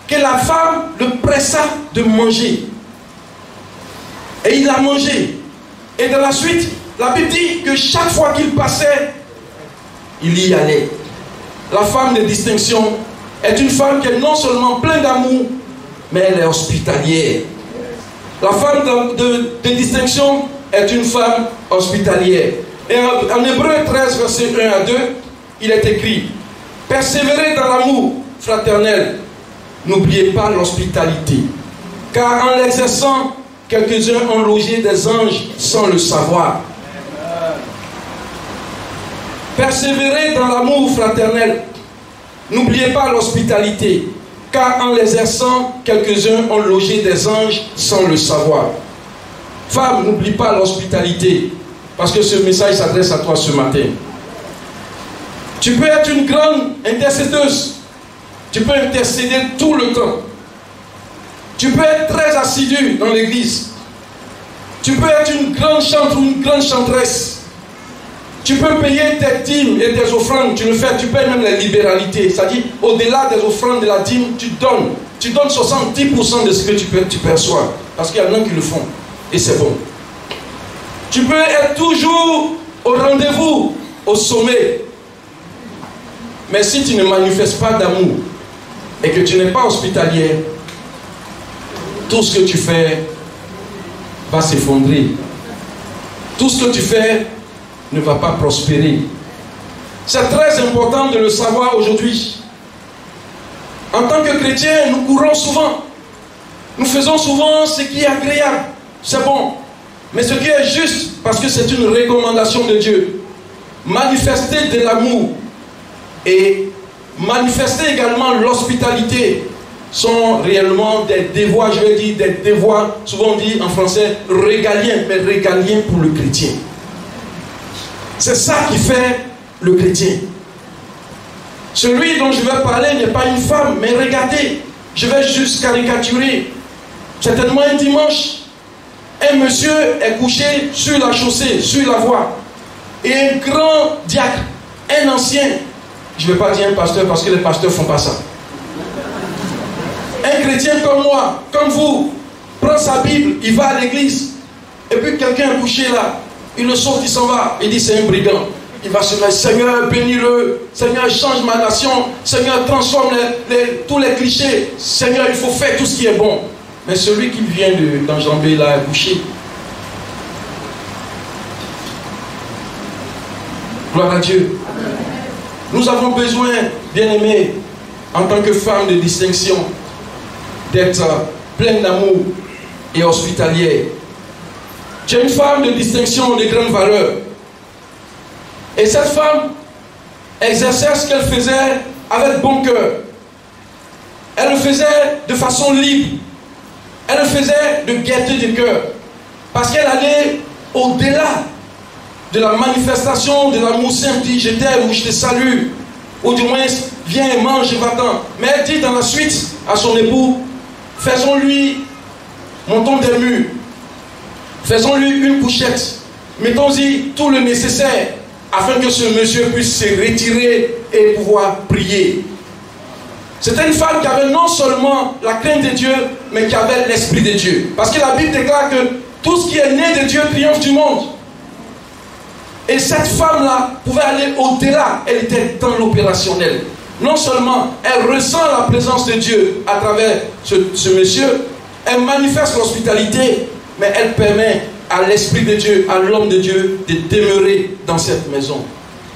que la femme le pressa de manger. Et il a mangé. Et dans la suite, la Bible dit que chaque fois qu'il passait, il y allait. La femme de distinction est une femme qui est non seulement pleine d'amour, mais elle est hospitalière. La femme de distinction est une femme hospitalière. Et en Hébreu 13, verset 1 à 2, il est écrit, persévérez dans l'amour fraternel, n'oubliez pas l'hospitalité, car en l'exerçant, quelques-uns ont logé des anges sans le savoir. Persévérez dans l'amour fraternel. N'oubliez pas l'hospitalité, car en l'exerçant, quelques-uns ont logé des anges sans le savoir. Femme, n'oublie pas l'hospitalité, parce que ce message s'adresse à toi ce matin. Tu peux être une grande intercédeuse. Tu peux intercéder tout le temps. Tu peux être très assidu dans l'église. Tu peux être une grande chanteuse ou une grande chanteresse. Tu peux payer tes dîmes et tes offrandes. Tu payes même les libéralités. C'est-à-dire, au-delà des offrandes de la dîme, tu donnes. Tu donnes 70% de ce que tu perçois. Parce qu'il y en a qui le font. Et c'est bon. Tu peux être toujours au rendez-vous, au sommet. Mais si tu ne manifestes pas d'amour et que tu n'es pas hospitalière, tout ce que tu fais va s'effondrer. Tout ce que tu fais ne va pas prospérer. C'est très important de le savoir aujourd'hui. En tant que chrétiens, nous courons souvent. Nous faisons souvent ce qui est agréable. C'est bon. Mais ce qui est juste, parce que c'est une recommandation de Dieu, manifester de l'amour et manifester également l'hospitalité sont réellement des devoirs, je vais dire des devoirs, souvent on dit en français régaliens, mais régaliens pour le chrétien. C'est ça qui fait le chrétien. Celui dont je vais parler n'est pas une femme, mais regardez, je vais juste caricaturer. Certainement un dimanche, un monsieur est couché sur la chaussée, sur la voie, et un grand diacre, un ancien, je ne vais pas dire un pasteur parce que les pasteurs ne font pas ça. Un chrétien comme moi, comme vous, prend sa Bible, il va à l'église, et puis quelqu'un est couché là. Il le sauve, il s'en va. Il dit c'est un brigand. Il va se mettre, Seigneur, bénis-le. Seigneur, change ma nation. Seigneur, transforme tous les clichés. Seigneur, il faut faire tout ce qui est bon. Mais celui qui vient d'enjamber là est couché. Gloire à Dieu. Nous avons besoin, bien-aimés, en tant que femmes de distinction, d'être pleines d'amour et hospitalières. Tu es une femme de distinction, de grande valeur. Et cette femme exerçait ce qu'elle faisait avec bon cœur. Elle le faisait de façon libre. Elle le faisait de gaieté de cœur. Parce qu'elle allait au-delà de la manifestation de l'amour simple, dit je t'aime ou je te salue, ou du moins viens et mange et va-t'en. Mais elle dit dans la suite à son époux, faisons-lui, montons des murs, faisons-lui une couchette, mettons-y tout le nécessaire afin que ce monsieur puisse se retirer et pouvoir prier. C'était une femme qui avait non seulement la crainte de Dieu, mais qui avait l'esprit de Dieu. Parce que la Bible déclare que tout ce qui est né de Dieu triomphe du monde. Et cette femme-là pouvait aller au-delà. Elle était dans l'opérationnel. Non seulement elle ressent la présence de Dieu à travers ce monsieur, elle manifeste l'hospitalité, mais elle permet à l'Esprit de Dieu, à l'homme de Dieu, de demeurer dans cette maison.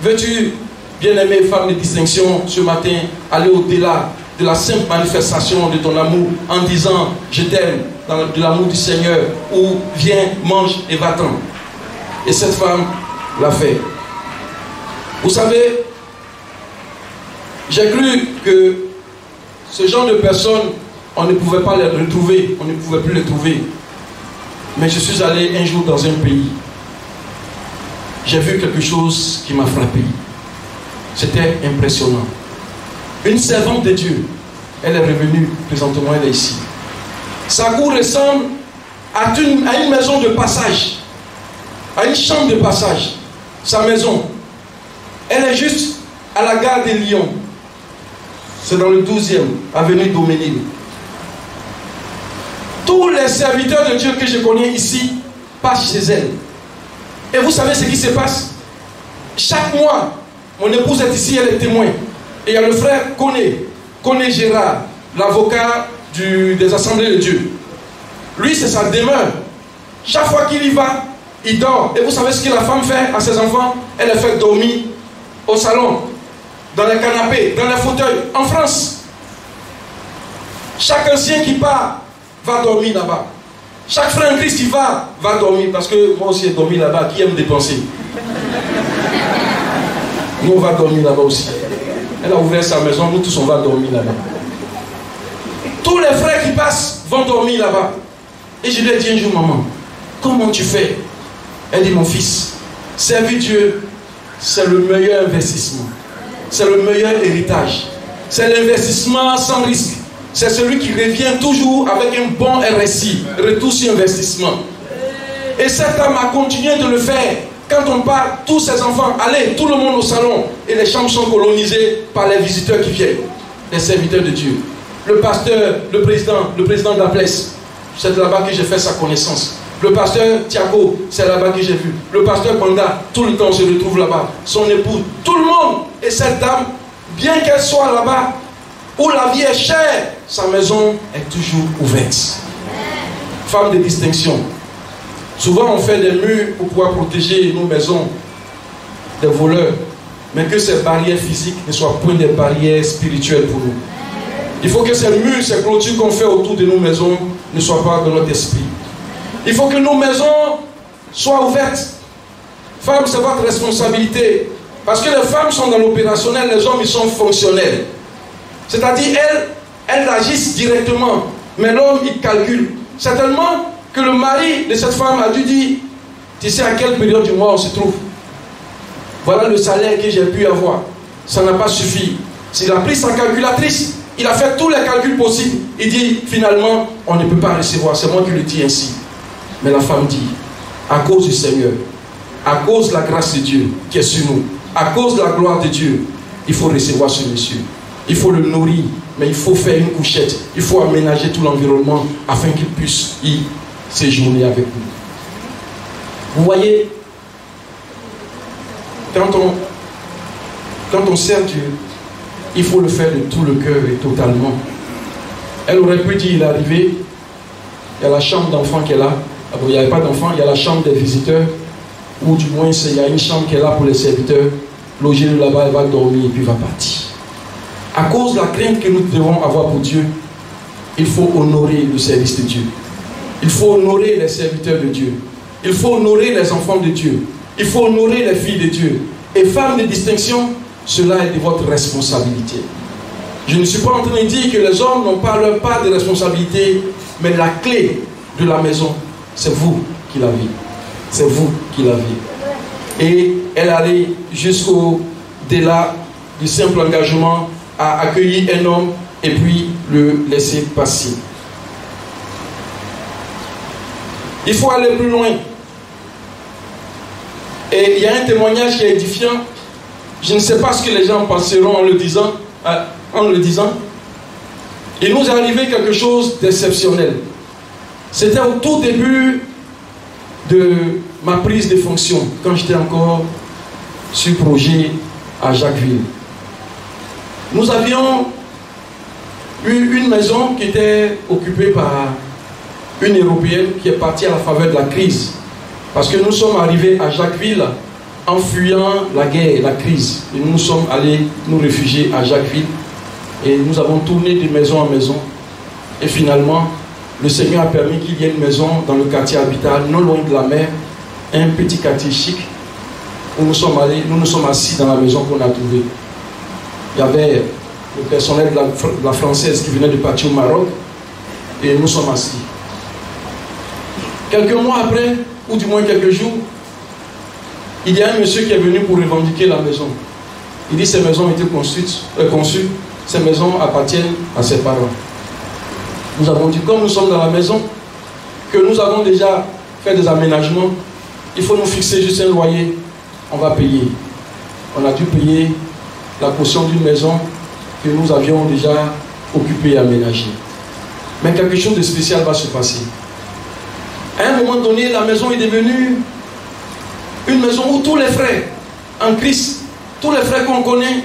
Veux-tu, bien-aimée femme de distinction, ce matin, aller au-delà de la simple manifestation de ton amour en disant « Je t'aime » de l'amour du Seigneur, ou « Viens, mange et va-t'en ». Et cette femme l'a fait. Vous savez, j'ai cru que ce genre de personnes, on ne pouvait pas les retrouver, on ne pouvait plus les trouver. Mais je suis allé un jour dans un pays. J'ai vu quelque chose qui m'a frappé. C'était impressionnant. Une servante de Dieu, elle est revenue, présentement elle est ici. Sa cour ressemble à une maison de passage, à une chambre de passage. Sa maison, elle est juste à la gare de Lyon. C'est dans le 12e, avenue Doménil. Tous les serviteurs de Dieu que je connais ici passent chez elle. Et vous savez ce qui se passe? Chaque mois, mon épouse est ici, elle est témoin. Et il y a le frère Koné Gérard, l'avocat des assemblées de Dieu. Lui, c'est sa demeure. Chaque fois qu'il y va, il dort. Et vous savez ce que la femme fait à ses enfants? Elle les fait dormir au salon, dans les canapés, dans les fauteuils, en France. Chaque ancien qui part va dormir là-bas. Chaque frère en Christ qui va dormir. Parce que moi aussi j'ai dormi là-bas. Qui aime dépenser? Nous on va dormir là-bas aussi. Elle a ouvert sa maison, nous tous on va dormir là-bas. Tous les frères qui passent vont dormir là-bas. Et je lui ai dit un jour, maman, comment tu fais? Elle dit, mon fils, servir Dieu, c'est le meilleur investissement. C'est le meilleur héritage. C'est l'investissement sans risque. C'est celui qui revient toujours avec un bon RSI, retour sur investissement. Et cette dame a continué de le faire. Quand on part, tous ses enfants, allez, tout le monde au salon. Et les chambres sont colonisées par les visiteurs qui viennent, les serviteurs de Dieu. Le pasteur, le président de la place, c'est là-bas que j'ai fait sa connaissance. Le pasteur Thiago, c'est là-bas que j'ai vu. Le pasteur Banda, tout le temps on se retrouve là-bas. Son épouse, tout le monde. Et cette dame, bien qu'elle soit là-bas, où la vie est chère, sa maison est toujours ouverte. Femme de distinction. Souvent on fait des murs pour pouvoir protéger nos maisons des voleurs. Mais que ces barrières physiques ne soient point des barrières spirituelles pour nous. Il faut que ces murs, ces clôtures qu'on fait autour de nos maisons ne soient pas dans notre esprit. Il faut que nos maisons soient ouvertes. Femmes, c'est votre responsabilité. Parce que les femmes sont dans l'opérationnel, les hommes ils sont fonctionnels. C'est-à-dire, elles agissent directement. Mais l'homme, il calcule. Certainement que le mari de cette femme a dû dire, tu sais à quelle période du mois on se trouve. Voilà le salaire que j'ai pu avoir. Ça n'a pas suffi. Il a pris sa calculatrice. Il a fait tous les calculs possibles. Il dit, finalement, on ne peut pas recevoir. C'est moi qui le dis ainsi. Mais la femme dit, à cause du Seigneur, à cause de la grâce de Dieu qui est sur nous, à cause de la gloire de Dieu, il faut recevoir ce monsieur. Il faut le nourrir, mais il faut faire une couchette. Il faut aménager tout l'environnement afin qu'il puisse y séjourner avec nous. Vous voyez, quand on sert Dieu, il faut le faire de tout le cœur et totalement. Elle aurait pu dire, il est arrivé, il y a la chambre d'enfant qui est là. Ah bon, il n'y avait pas d'enfant, il y a la chambre des visiteurs, ou du moins il y a une chambre qui est là pour les serviteurs. Logez-le là-bas, elle va dormir et puis va partir. À cause de la crainte que nous devons avoir pour Dieu, il faut honorer le service de Dieu. Il faut honorer les serviteurs de Dieu. Il faut honorer les enfants de Dieu. Il faut honorer les filles de Dieu. Et femmes de distinction, cela est de votre responsabilité. Je ne suis pas en train de dire que les hommes n'ont pas leur part de responsabilité, mais la clé de la maison, c'est vous qui l'avez. C'est vous qui l'avez. Et elle allait jusqu'au-delà du simple engagement à accueillir un homme et puis le laisser passer. Il faut aller plus loin. Et il y a un témoignage qui est édifiant. Je ne sais pas ce que les gens penseront en le disant. Il nous est arrivé quelque chose d'exceptionnel. C'était au tout début de ma prise de fonction, quand j'étais encore sur projet à Jacquesville. Nous avions eu une maison qui était occupée par une Européenne qui est partie à la faveur de la crise. Parce que nous sommes arrivés à Jacquesville en fuyant la guerre et la crise. Et nous sommes allés nous réfugier à Jacquesville. Et nous avons tourné de maison en maison. Et finalement, le Seigneur a permis qu'il y ait une maison dans le quartier Habitat, non loin de la mer, un petit quartier chic, où nous sommes allés, nous nous sommes assis dans la maison qu'on a trouvée. Il y avait le personnel de la française qui venait de partir au Maroc, et nous sommes assis. Quelques mois après, ou du moins quelques jours, il y a un monsieur qui est venu pour revendiquer la maison. Il dit que ces maisons ont été conçues, ces maisons appartiennent à ses parents. Nous avons dit, comme nous sommes dans la maison, que nous avons déjà fait des aménagements, il faut nous fixer juste un loyer, on va payer. On a dû payer la caution d'une maison que nous avions déjà occupée et aménagée. Mais quelque chose de spécial va se passer. À un moment donné, la maison est devenue une maison où tous les frères en Christ, tous les frères qu'on connaît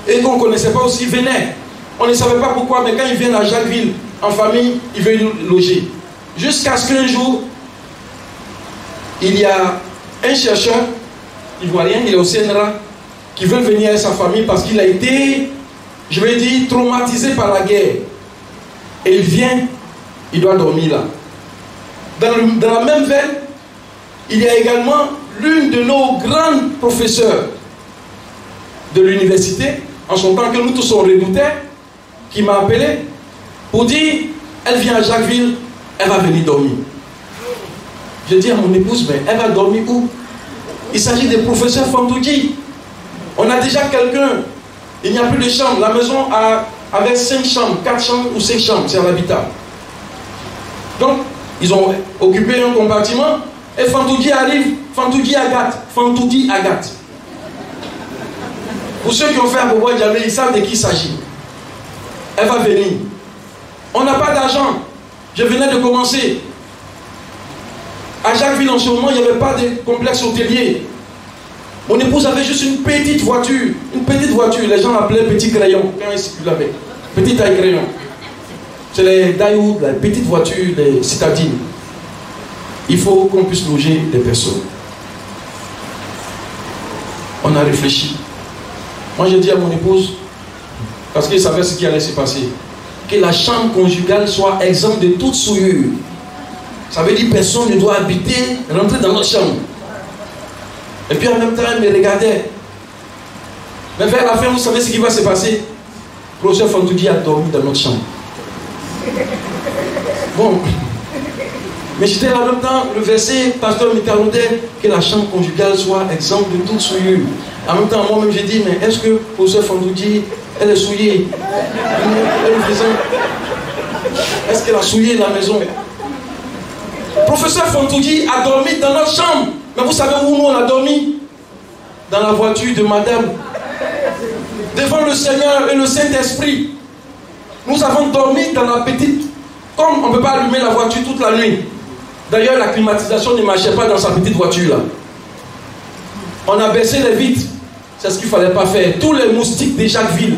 et qu'on ne connaissait pas aussi venaient. On ne savait pas pourquoi, mais quand ils viennent à Jacquesville, en famille, ils veulent loger. Jusqu'à ce qu'un jour, il y a un chercheur ivoirien, il est au CNRA, qui veut venir avec sa famille parce qu'il a été, je vais dire, traumatisé par la guerre. Et il vient, il doit dormir là. Dans la même veine, il y a également l'une de nos grands professeurs de l'université, en son temps que nous tous on redoutait, qui m'a appelé pour dire, elle vient à Jacquesville, elle va venir dormir. Je dis à mon épouse, mais elle va dormir où? Il s'agit des professeurs Fantoudji. On a déjà quelqu'un, il n'y a plus de chambre. La maison avait 5 chambres, 4 chambres ou 5 chambres, c'est à l'habitat. Donc, ils ont occupé un compartiment et Fantoudji arrive, Fantoudji Agathe. Pour ceux qui ont fait Abobo Djamé, ils savent de qui il s'agit. Elle va venir. On n'a pas d'argent. Je venais de commencer. À Jacquesville, en ce moment, il n'y avait pas de complexe hôtelier. Mon épouse avait juste une petite voiture. Une petite voiture. Les gens l'appelaient petit crayon. Quand ils circulent avec. Petit taille crayon. C'est les Daewoo, les petites voitures, les citadines. Il faut qu'on puisse loger des personnes. On a réfléchi. Moi, j'ai dit à mon épouse, parce qu'il savait ce qui allait se passer, que la chambre conjugale soit exempte de toute souillure. Ça veut dire que personne ne doit habiter, rentrer dans notre chambre. Et puis en même temps, elle me regardait. Mais vers la fin, vous savez ce qui va se passer? Le professeur Fantoudji a dormi dans notre chambre. Bon. Mais j'étais là en même temps, le verset, pasteur m'étalonnait que la chambre conjugale soit exempte de toute souillure. En même temps, moi-même, j'ai dit, mais est-ce que le professeur Fantoudji, elle est souillée? Est-ce qu'elle a souillé la maison? Professeur Fantoudji a dormi dans notre chambre. Mais vous savez où nous on a dormi? Dans la voiture de madame. Devant le Seigneur et le Saint-Esprit. Nous avons dormi dans la petite... Comme on ne peut pas allumer la voiture toute la nuit. D'ailleurs, la climatisation ne marchait pas dans sa petite voiture là. On a baissé les vitres. C'est ce qu'il ne fallait pas faire. Tous les moustiques de Jacquesville.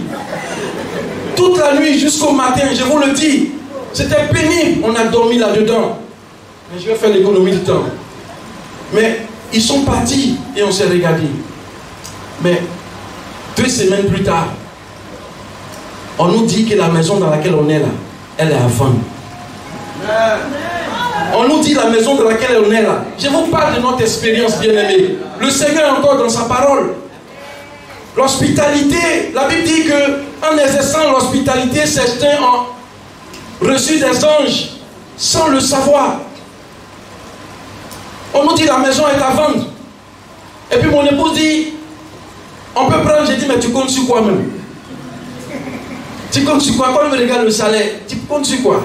Toute la nuit jusqu'au matin, je vous le dis. C'était pénible. On a dormi là-dedans. Mais je vais faire l'économie du temps. Mais ils sont partis et on s'est regardé. Mais 2 semaines plus tard, on nous dit que la maison dans laquelle on est là, elle est à vendre. On nous dit la maison dans laquelle on est là. Je vous parle de notre expérience, bien-aimée. Le Seigneur est encore dans sa parole. L'hospitalité, la Bible dit qu'en exerçant l'hospitalité, certains ont reçu des anges sans le savoir. On nous dit la maison est à vendre. Et puis mon épouse dit, on peut prendre, j'ai dit, mais tu comptes sur quoi même? Tu comptes sur quoi? Quand on me regarde le salaire, tu comptes sur quoi?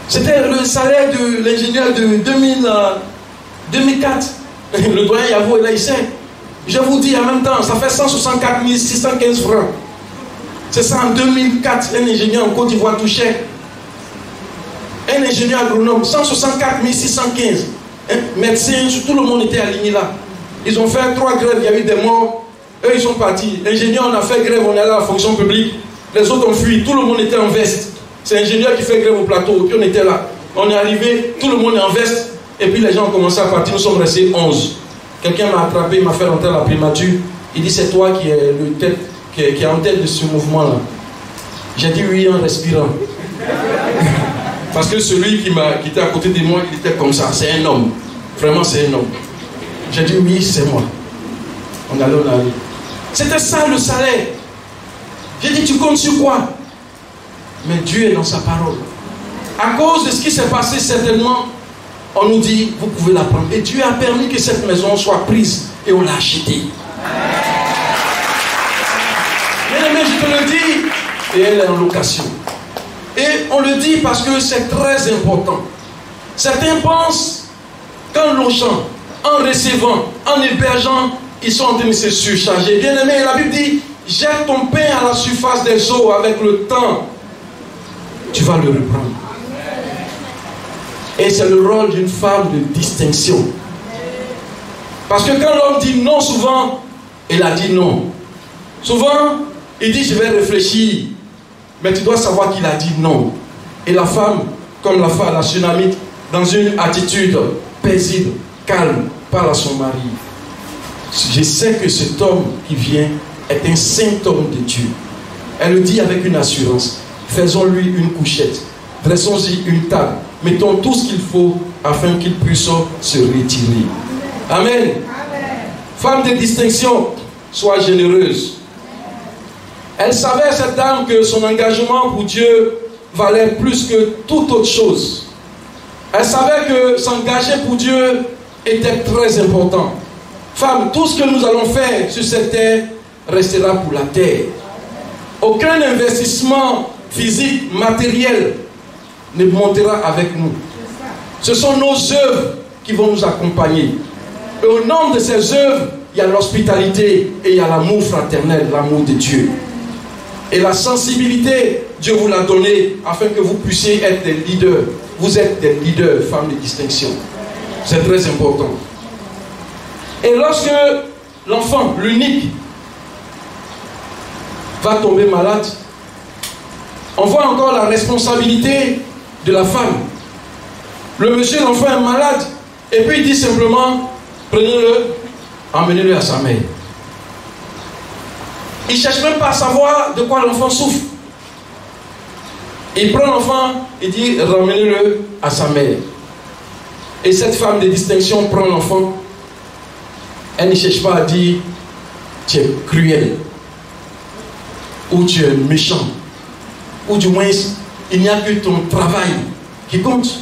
C'était le salaire de l'ingénieur de 2004. Le doyen Yavo est là, il sait. Je vous dis en même temps, ça fait 164 615 francs. C'est ça en 2004, un ingénieur en Côte d'Ivoire touchait. Un ingénieur agronome, 164 615. Médecin, tout le monde était aligné là. Ils ont fait 3 grèves, il y a eu des morts. Eux, ils sont partis. Ingénieur, on a fait grève, on est allé à la fonction publique. Les autres ont fui, tout le monde était en veste. C'est l'ingénieur qui fait grève au plateau, puis on était là. On est arrivé, tout le monde est en veste. Et puis les gens ont commencé à partir, nous sommes restés 11. Quelqu'un m'a attrapé, il m'a fait rentrer à la primature. Il dit, c'est toi qui es, qui est en tête de ce mouvement-là. J'ai dit oui en respirant. Parce que celui qui était à côté de moi, il était comme ça. C'est un homme. Vraiment, c'est un homme. J'ai dit oui, c'est moi. On allait. C'était ça le salaire. J'ai dit, tu comptes sur quoi? Mais Dieu est dans sa parole. À cause de ce qui s'est passé, certainement, on nous dit, vous pouvez la prendre. Et Dieu a permis que cette maison soit prise et on l'a achetée. Mais je te le dis, et elle est en location. Et on le dit parce que c'est très important. Certains pensent qu'en logeant, en recevant, en hébergeant, ils sont en train de se surcharger. Bien aimé, la Bible dit, jette ton pain à la surface des eaux avec le temps. Tu vas le reprendre. Et c'est le rôle d'une femme de distinction. Parce que quand l'homme dit non souvent, il a dit non. Souvent, il dit je vais réfléchir. Mais tu dois savoir qu'il a dit non. Et la femme, comme la Sunamite, dans une attitude paisible, calme, parle à son mari. Je sais que cet homme qui vient est un saint homme de Dieu. Elle le dit avec une assurance. Faisons-lui une couchette. Dressons-y une table. Mettons tout ce qu'il faut afin qu'il puisse se retirer. Amen. Amen. Femme de distinction, sois généreuse. Elle savait, cette dame, que son engagement pour Dieu valait plus que toute autre chose. Elle savait que s'engager pour Dieu était très important. Femme, tout ce que nous allons faire sur cette terre restera pour la terre. Aucun investissement physique, matériel ne montera avec nous. Ce sont nos œuvres qui vont nous accompagner. Et au nom de ces œuvres, il y a l'hospitalité et il y a l'amour fraternel, l'amour de Dieu. Et la sensibilité, Dieu vous l'a donnée afin que vous puissiez être des leaders. Vous êtes des leaders, femmes de distinction. C'est très important. Et lorsque l'enfant, l'unique, va tomber malade, on voit encore la responsabilité de la femme. Le monsieur, l'enfant est malade, et puis il dit simplement, prenez-le, emmenez-le à sa mère. Il ne cherche même pas à savoir de quoi l'enfant souffre. Il prend l'enfant, il dit, ramenez-le à sa mère. Et cette femme de distinction prend l'enfant. Elle ne cherche pas à dire, tu es cruel, ou tu es méchant, ou du moins, il n'y a que ton travail qui compte.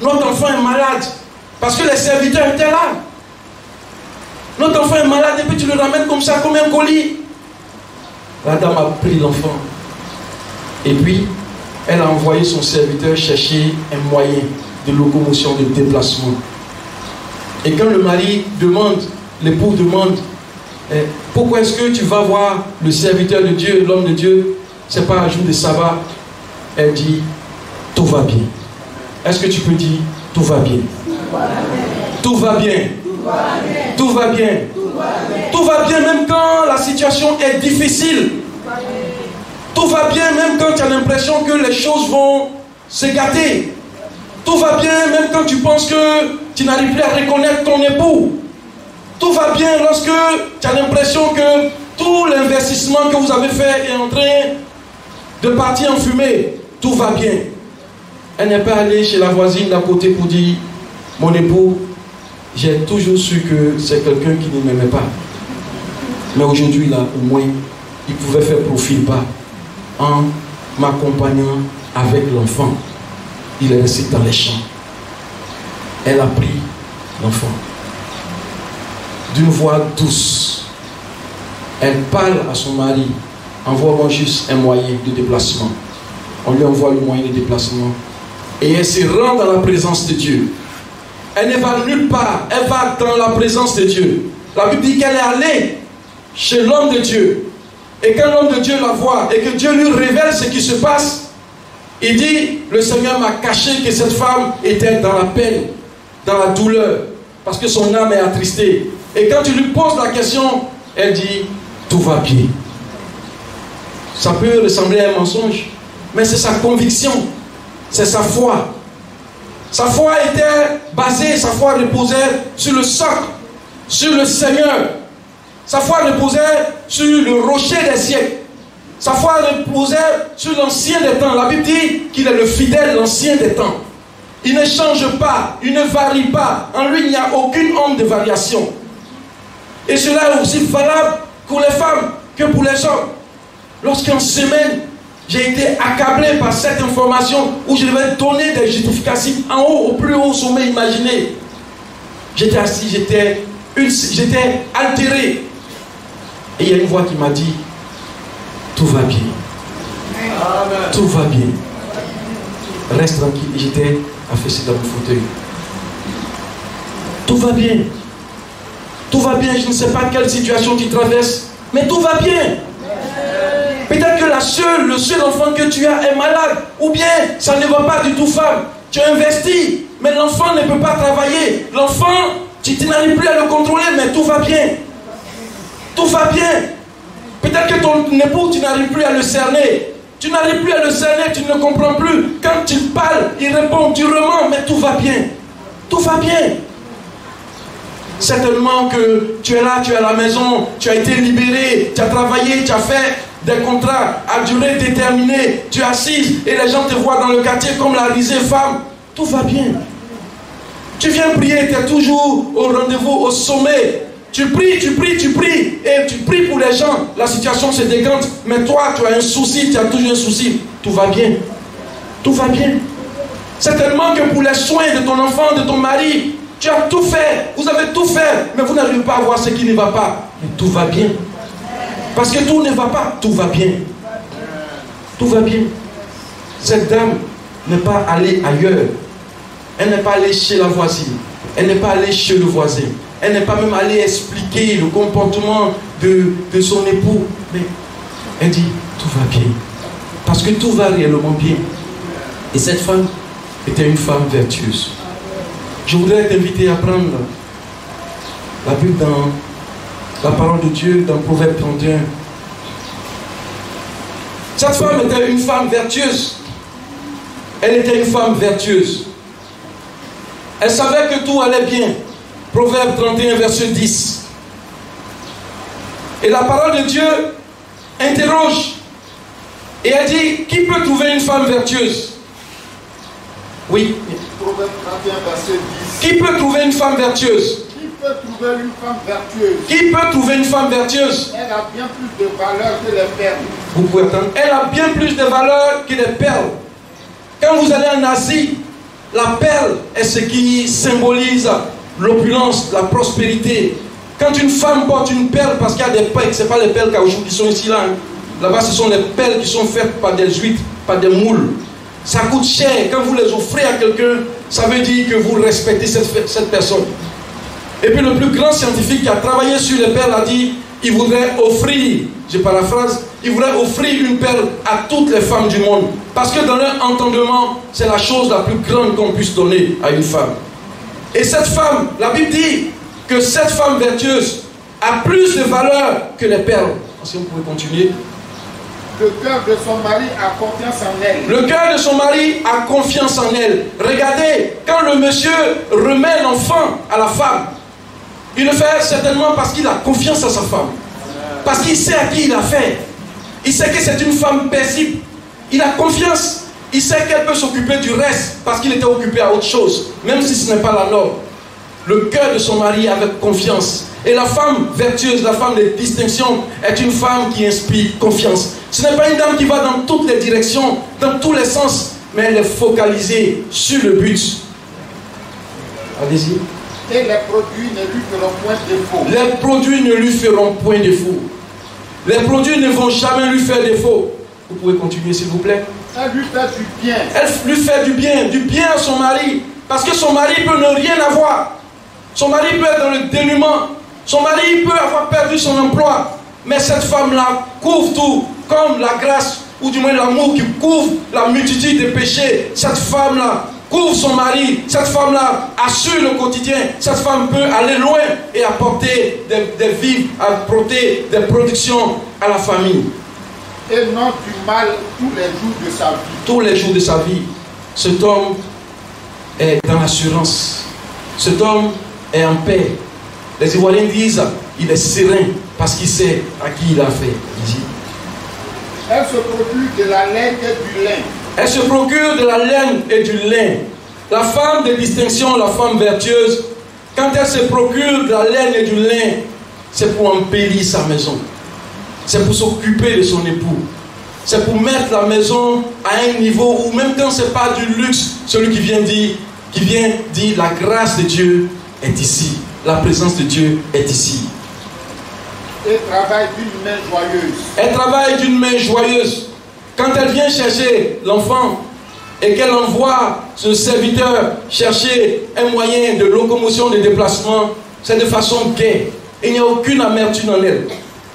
Notre enfant est malade, parce que les serviteurs étaient là. Notre enfant est malade, et puis tu le ramènes comme ça, comme un colis. La dame a pris l'enfant. Et puis, elle a envoyé son serviteur chercher un moyen de locomotion, de déplacement. Et quand le mari demande, l'époux demande, pourquoi est-ce que tu vas voir le serviteur de Dieu, l'homme de Dieu, c'est pas un jour de sabbat? Elle dit, tout va bien. Est-ce que tu peux dire, tout va bien? Tout va bien. Tout va bien. Tout va bien. situation est difficile. Tout va bien même quand tu as l'impression que les choses vont se gâter. Tout va bien même quand tu penses que tu n'arrives plus à reconnaître ton époux. Tout va bien lorsque tu as l'impression que tout l'investissement que vous avez fait est en train de partir en fumée. Tout va bien. Elle n'est pas allée chez la voisine d'à côté pour dire « Mon époux, j'ai toujours su que c'est quelqu'un qui ne m'aimait pas. Mais aujourd'hui, là, au moins, il pouvait faire profil bas en m'accompagnant avec l'enfant. Il est resté dans les champs. » Elle a pris l'enfant. D'une voix douce, elle parle à son mari, envoie-moi juste un moyen de déplacement. On lui envoie le moyen de déplacement. Et elle se rend dans la présence de Dieu. Elle ne va nulle part, elle va dans la présence de Dieu. La Bible dit qu'elle est allée chez l'homme de Dieu. Et quand l'homme de Dieu la voit et que Dieu lui révèle ce qui se passe, il dit, le Seigneur m'a caché que cette femme était dans la peine, dans la douleur, parce que son âme est attristée. Et quand tu lui poses la question, elle dit, tout va bien. Ça peut ressembler à un mensonge, mais c'est sa conviction, c'est sa foi. Sa foi était basée, sa foi reposait sur le socle, sur le Seigneur. Sa foi reposait sur le rocher des siècles. Sa foi reposait sur l'ancien des temps. La Bible dit qu'il est le fidèle, l'ancien des temps. Il ne change pas, il ne varie pas. En lui, il n'y a aucune onde de variation. Et cela est aussi valable pour les femmes que pour les hommes. Lorsqu'en semaine, j'ai été accablé par cette information où je devais donner des justificatifs en haut, au plus haut sommet imaginé. J'étais assis, j'étais altéré. Et il y a une voix qui m'a dit, tout va bien. Amen. Tout va bien. Reste tranquille. Et j'étais affaissé dans mon fauteuil. Tout va bien. Tout va bien. Je ne sais pas quelle situation tu traverses, mais tout va bien. Peut-être que le seul enfant que tu as est malade, ou bien ça ne va pas du tout, femme. Tu as investi, mais l'enfant ne peut pas travailler. L'enfant, tu n'arrives plus à le contrôler, mais tout va bien. Tout va bien. Peut-être que ton époux, tu n'arrives plus à le cerner. Tu n'arrives plus à le cerner, tu ne le comprends plus. Quand tu parles, il répond durement, mais tout va bien. Tout va bien. Certainement que tu es là, tu es à la maison, tu as été libéré, tu as travaillé, tu as fait des contrats à durée déterminée, tu es assise et les gens te voient dans le quartier comme la risée femme. Tout va bien. Tu viens prier, tu es toujours au rendez-vous, au sommet. Tu pries, et tu pries pour les gens. La situation se décante, mais toi, tu as un souci, tu as toujours un souci. Tout va bien. Tout va bien. Certainement que pour les soins de ton enfant, de ton mari, tu as tout fait. Vous avez tout fait, mais vous n'arrivez pas à voir ce qui ne va pas. Mais tout va bien. Parce que tout ne va pas, tout va bien. Tout va bien. Cette dame n'est pas allée ailleurs. Elle n'est pas allée chez la voisine. Elle n'est pas allée chez le voisin. Elle n'est pas même allée expliquer le comportement de son époux. Mais elle dit, tout va bien. Parce que tout va réellement bien. Et cette femme était une femme vertueuse. Je voudrais t'inviter à prendre la Bible dans la parole de Dieu, dans Proverbe 31. Cette femme était une femme vertueuse. Elle était une femme vertueuse. Elle savait que tout allait bien. Proverbe 31, verset 10. Et la parole de Dieu interroge. Et elle dit, qui peut trouver une femme vertueuse? Oui. Proverbe 31, verset 10. Qui peut trouver une femme vertueuse? Qui peut trouver une femme vertueuse? Qui peut trouver une femme vertueuse? Elle a bien plus de valeur que les perles. Vous pouvez entendre. Elle a bien plus de valeur que les perles. Quand vous allez en Asie, la perle est ce qui symbolise l'opulence, la prospérité. Quand une femme porte une perle, parce qu'il y a des perles, ce n'est pas les perles caoutchouc qui sont ici là. Là-bas, ce sont les perles qui sont faites par des huîtres, par des moules. Ça coûte cher. Quand vous les offrez à quelqu'un, ça veut dire que vous respectez cette personne. Et puis le plus grand scientifique qui a travaillé sur les perles a dit, il voudrait offrir, je paraphrase, il voudrait offrir une perle à toutes les femmes du monde. Parce que dans leur entendement, c'est la chose la plus grande qu'on puisse donner à une femme. Et cette femme, la Bible dit que cette femme vertueuse a plus de valeur que les perles. Si vous pouvez continuer. Le cœur de son mari a confiance en elle. Le cœur de son mari a confiance en elle. Regardez, quand le monsieur remet l'enfant à la femme, il le fait certainement parce qu'il a confiance en sa femme. Parce qu'il sait à qui il a fait. Il sait que c'est une femme paisible. Il a confiance. Il sait qu'elle peut s'occuper du reste parce qu'il était occupé à autre chose, même si ce n'est pas la norme. Le cœur de son mari avec confiance. Et la femme vertueuse, la femme de distinction, est une femme qui inspire confiance. Ce n'est pas une dame qui va dans toutes les directions, dans tous les sens, mais elle est focalisée sur le but. Allez-y. Et les produits ne lui feront point défaut. Les produits ne lui feront point défaut. Les produits ne vont jamais lui faire défaut. Vous pouvez continuer s'il vous plaît. Elle lui fait du bien. Elle lui fait du bien à son mari. Parce que son mari peut ne rien avoir. Son mari peut être dans le dénuement. Son mari peut avoir perdu son emploi. Mais cette femme-là couvre tout, comme la grâce, ou du moins l'amour qui couvre la multitude des péchés. Cette femme-là couvre son mari. Cette femme-là assure le quotidien. Cette femme peut aller loin et apporter des vivres, apporter des productions à la famille. Et non du mal tous les jours de sa vie. Tous les jours de sa vie. Cet homme est dans l'assurance. Cet homme est en paix. Les Ivoiriens disent il est serein parce qu'il sait à qui il a fait. Elle se procure de la laine et du lin. Elle se procure de la laine et du lin. La femme de distinction, la femme vertueuse, quand elle se procure de la laine et du lin, c'est pour embellir sa maison. C'est pour s'occuper de son époux. C'est pour mettre la maison à un niveau où même quand ce n'est pas du luxe, celui qui vient dire la grâce de Dieu est ici. La présence de Dieu est ici. Et travaille d'une main joyeuse. Elle travaille d'une main joyeuse. Quand elle vient chercher l'enfant et qu'elle envoie ce serviteur chercher un moyen de locomotion, de déplacement, c'est de façon gaie. Il n'y a aucune amertume en elle.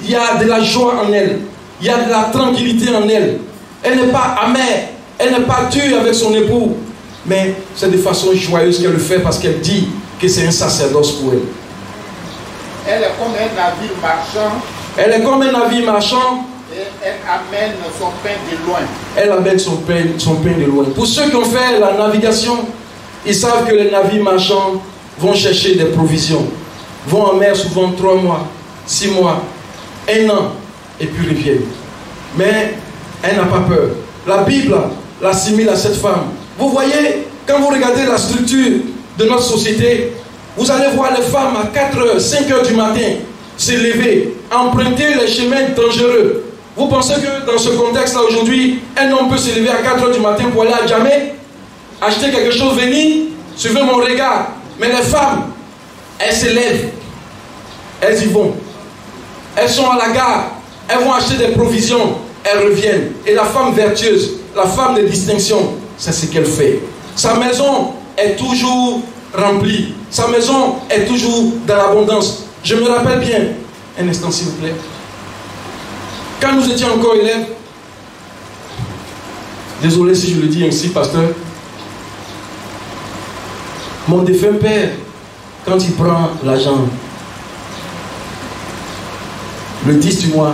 Il y a de la joie en elle. Il y a de la tranquillité en elle. Elle n'est pas amère. Elle n'est pas dure avec son époux. Mais c'est de façon joyeuse qu'elle le fait parce qu'elle dit que c'est un sacerdoce pour elle. Elle est comme un navire marchand. Elle est comme un navire marchand. Et elle amène son pain de loin. Elle amène son pain de loin. Pour ceux qui ont fait la navigation, ils savent que les navires marchands vont chercher des provisions. Vont en mer souvent 3 mois, 6 mois, 1 an, et puis reviennent. Mais elle n'a pas peur. La Bible l'assimile à cette femme. Vous voyez, quand vous regardez la structure de notre société, vous allez voir les femmes à 4h, 5h du matin s'élever, emprunter les chemins dangereux. Vous pensez que dans ce contexte-là aujourd'hui, un homme peut s'élever à 4h du matin pour aller à Djamé, acheter quelque chose, venir, suivez mon regard. Mais les femmes, elles s'élèvent, elles y vont. Elles sont à la gare, elles vont acheter des provisions, elles reviennent. Et la femme vertueuse, la femme de distinction, c'est ce qu'elle fait. Sa maison est toujours remplie. Sa maison est toujours dans l'abondance. Je me rappelle bien, un instant s'il vous plaît, quand nous étions encore élèves, désolé si je le dis ainsi, pasteur, mon défunt père, quand il prend l'argent, le 10 du mois,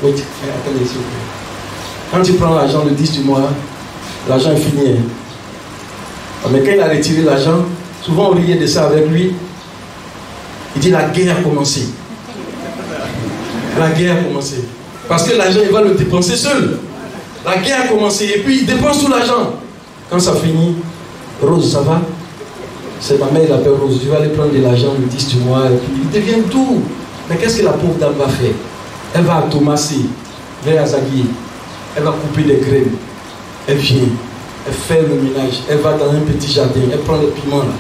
oui, attendez s'il vous plaît, quand il prend l'argent le 10 du mois, l'argent est fini. Hein. Mais quand il a retiré l'argent, souvent on riait de ça avec lui. Il dit la guerre a commencé. La guerre a commencé. Parce que l'argent, il va le dépenser seul. La guerre a commencé. Et puis il dépense tout l'argent. Quand ça finit, Rose, ça va? C'est ma mère, il appelle Rose. Je vais aller prendre de l'argent le 10 du mois. Et puis il devient tout. Mais qu'est-ce que la pauvre dame va faire? Elle va à Thomasé, vers Azagui. Elle va couper des graines. Elle vient. Elle fait le ménage. Elle va dans un petit jardin. Elle prend les piments là.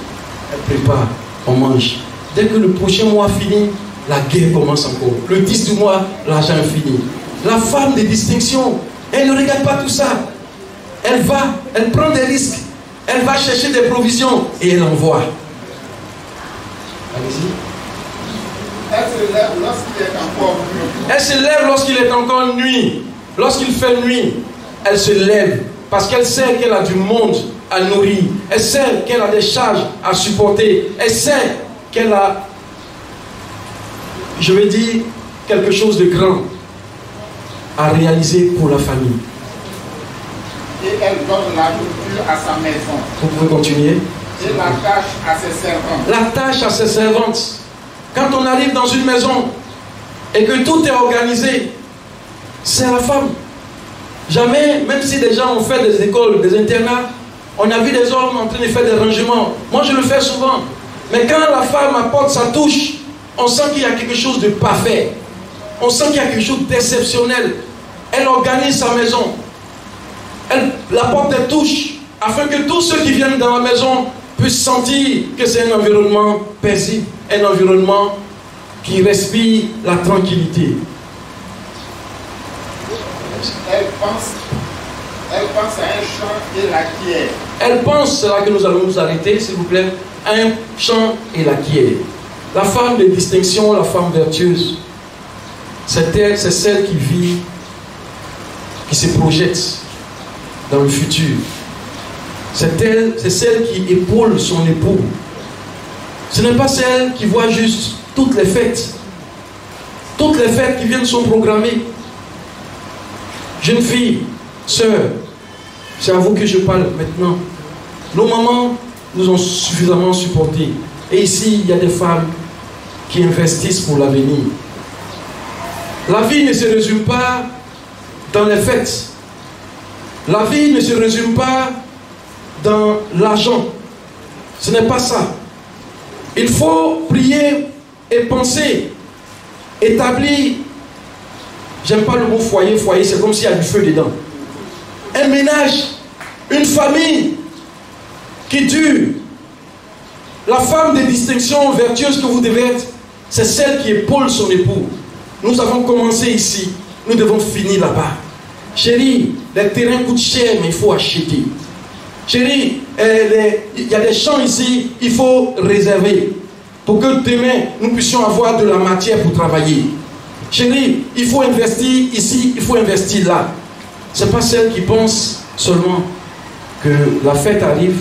Elle prépare. On mange. Dès que le prochain mois finit, la guerre commence encore. Le 10 du mois, l'argent est fini. La femme de distinction, elle ne regarde pas tout ça. Elle va, elle prend des risques. Elle va chercher des provisions et elle envoie. Allez-y. Elle se lève lorsqu'il est encore nuit. Elle se lève lorsqu'il est encore nuit. Lorsqu'il fait nuit, elle se lève parce qu'elle sait qu'elle a du monde à nourrir. Elle sait qu'elle a des charges à supporter. Elle sait qu'elle a, je vais dire, quelque chose de grand. à réaliser pour la famille. Et elle donne la nourriture à sa maison. Vous pouvez continuer. Et la tâche à ses servantes. La tâche à ses servantes. Quand on arrive dans une maison et que tout est organisé, c'est la femme. Jamais, même si des gens ont fait des écoles, des internats, on a vu des hommes en train de faire des rangements. Moi, je le fais souvent. Mais quand la femme apporte sa touche, on sent qu'il y a quelque chose de parfait. On sent qu'il y a quelque chose d'exceptionnel. Elle organise sa maison. Elle apporte des touches afin que tous ceux qui viennent dans la maison puissent sentir que c'est un environnement paisible, un environnement qui respire la tranquillité. Elle pense à un chant et l'acquiert. Elle pense, c'est là que nous allons nous arrêter, s'il vous plaît, à un chant et l'acquiert. La femme de distinction, la femme vertueuse, c'est celle qui vit, qui se projette dans le futur. C'est celle qui épaule son époux. Ce n'est pas celle qui voit juste toutes les fêtes. Toutes les fêtes qui viennent sont programmées. Jeune fille, sœur, c'est à vous que je parle maintenant. Nos mamans nous ont suffisamment supportés. Et ici, il y a des femmes qui investissent pour l'avenir. La vie ne se résume pas dans les fêtes. La vie ne se résume pas dans l'argent. Ce n'est pas ça. Il faut prier et penser, établir. J'aime pas le mot foyer. Foyer, c'est comme s'il y a du feu dedans. Un ménage, une famille qui dure. La femme de distinction vertueuse que vous devez être, c'est celle qui épaule son époux. Nous avons commencé ici, nous devons finir là-bas. Chérie, les terrains coûtent cher, mais il faut acheter. Chérie, il y a des champs ici, il faut réserver pour que demain, nous puissions avoir de la matière pour travailler. Chérie, il faut investir ici, il faut investir là. Ce n'est pas celle qui pense seulement que la fête arrive,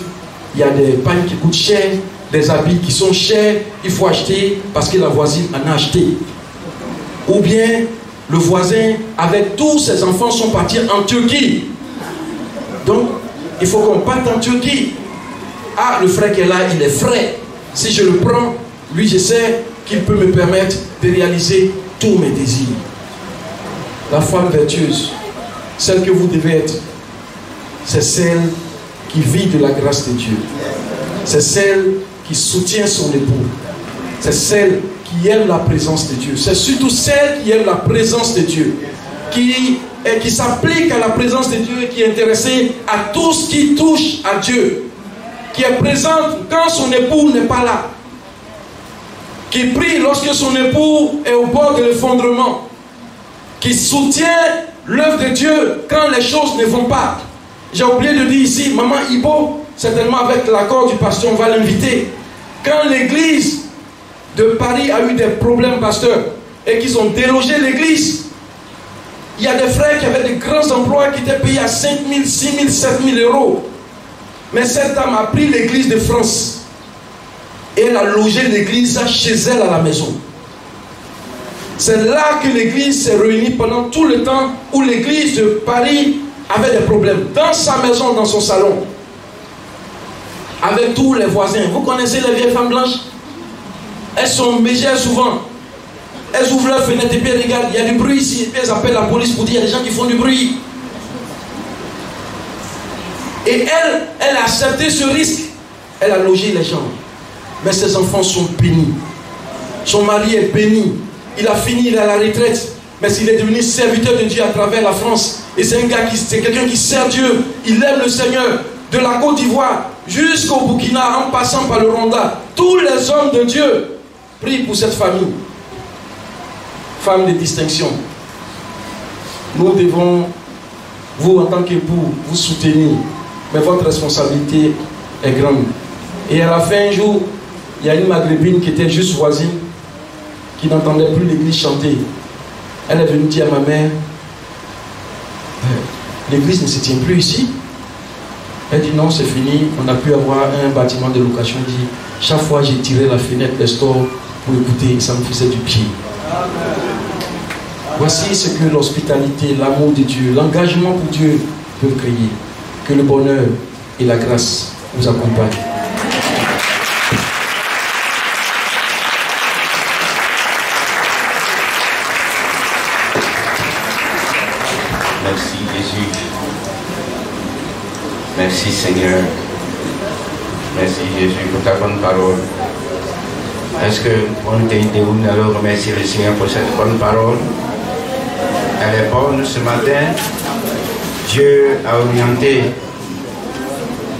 il y a des pagnes qui coûtent cher, des habits qui sont chers, il faut acheter parce que la voisine en a acheté. Ou bien le voisin, avec tous ses enfants, sont partis en Turquie. Donc, il faut qu'on parte en Turquie. Ah, le frère qui est là, il est frais. Si je le prends, lui, je sais qu'il peut me permettre de réaliser tous mes désirs. La femme vertueuse, celle que vous devez être, c'est celle qui vit de la grâce de Dieu. C'est celle qui soutient son époux. C'est celle qui aime la présence de Dieu. C'est surtout celle qui aime la présence de Dieu. Qui s'applique à la présence de Dieu et qui est intéressée à tout ce qui touche à Dieu. Qui est présente quand son époux n'est pas là. Qui prie lorsque son époux est au bord de l'effondrement. Qui soutient l'œuvre de Dieu quand les choses ne vont pas. J'ai oublié de dire ici, Maman Ibo, certainement avec l'accord du pasteur, on va l'inviter. Quand l'église de Paris a eu des problèmes, pasteur, et qu'ils ont délogé l'église, il y a des frères qui avaient de grands emplois qui étaient payés à 5 000, 6 000, 7 000 euros. Mais cette dame a pris l'église de France et elle a logé l'église chez elle à la maison. C'est là que l'église s'est réunie pendant tout le temps où l'église de Paris avait des problèmes. Dans sa maison, dans son salon. Avec tous les voisins. Vous connaissez les vieilles femmes blanches? Elles sont mégères souvent. Elles ouvrent leurs fenêtres et puis elles regardent. Il y a du bruit ici. Et puis elles appellent la police pour dire il y a des gens qui font du bruit. Et elle a accepté ce risque. Elle a logé les gens. Mais ses enfants sont bénis. Son mari est béni. Il a fini, il est à la retraite. Mais il est devenu serviteur de Dieu à travers la France. Et c'est quelqu'un qui sert Dieu. Il aime le Seigneur. De la Côte d'Ivoire jusqu'au Burkina, en passant par le Rwanda. Tous les hommes de Dieu prient pour cette famille. Femme de distinction. Nous devons, vous en tant qu'époux, vous soutenir. Mais votre responsabilité est grande. Et à la fin, un jour, il y a une maghrébine qui était juste voisine, qui n'entendait plus l'église chanter. Elle est venue dire à ma mère, l'église ne se tient plus ici. Elle dit non, c'est fini, on a pu avoir un bâtiment de location. Elle dit, chaque fois j'ai tiré la fenêtre des stores pour écouter, ça me faisait du pied. Voici ce que l'hospitalité, l'amour de Dieu, l'engagement pour Dieu peuvent créer. Que le bonheur et la grâce vous accompagnent. Merci Jésus. Merci Seigneur. Merci Jésus pour ta bonne parole. Est-ce que nous allons remercier le Seigneur pour cette bonne parole? Elle est bonne ce matin. Dieu a orienté.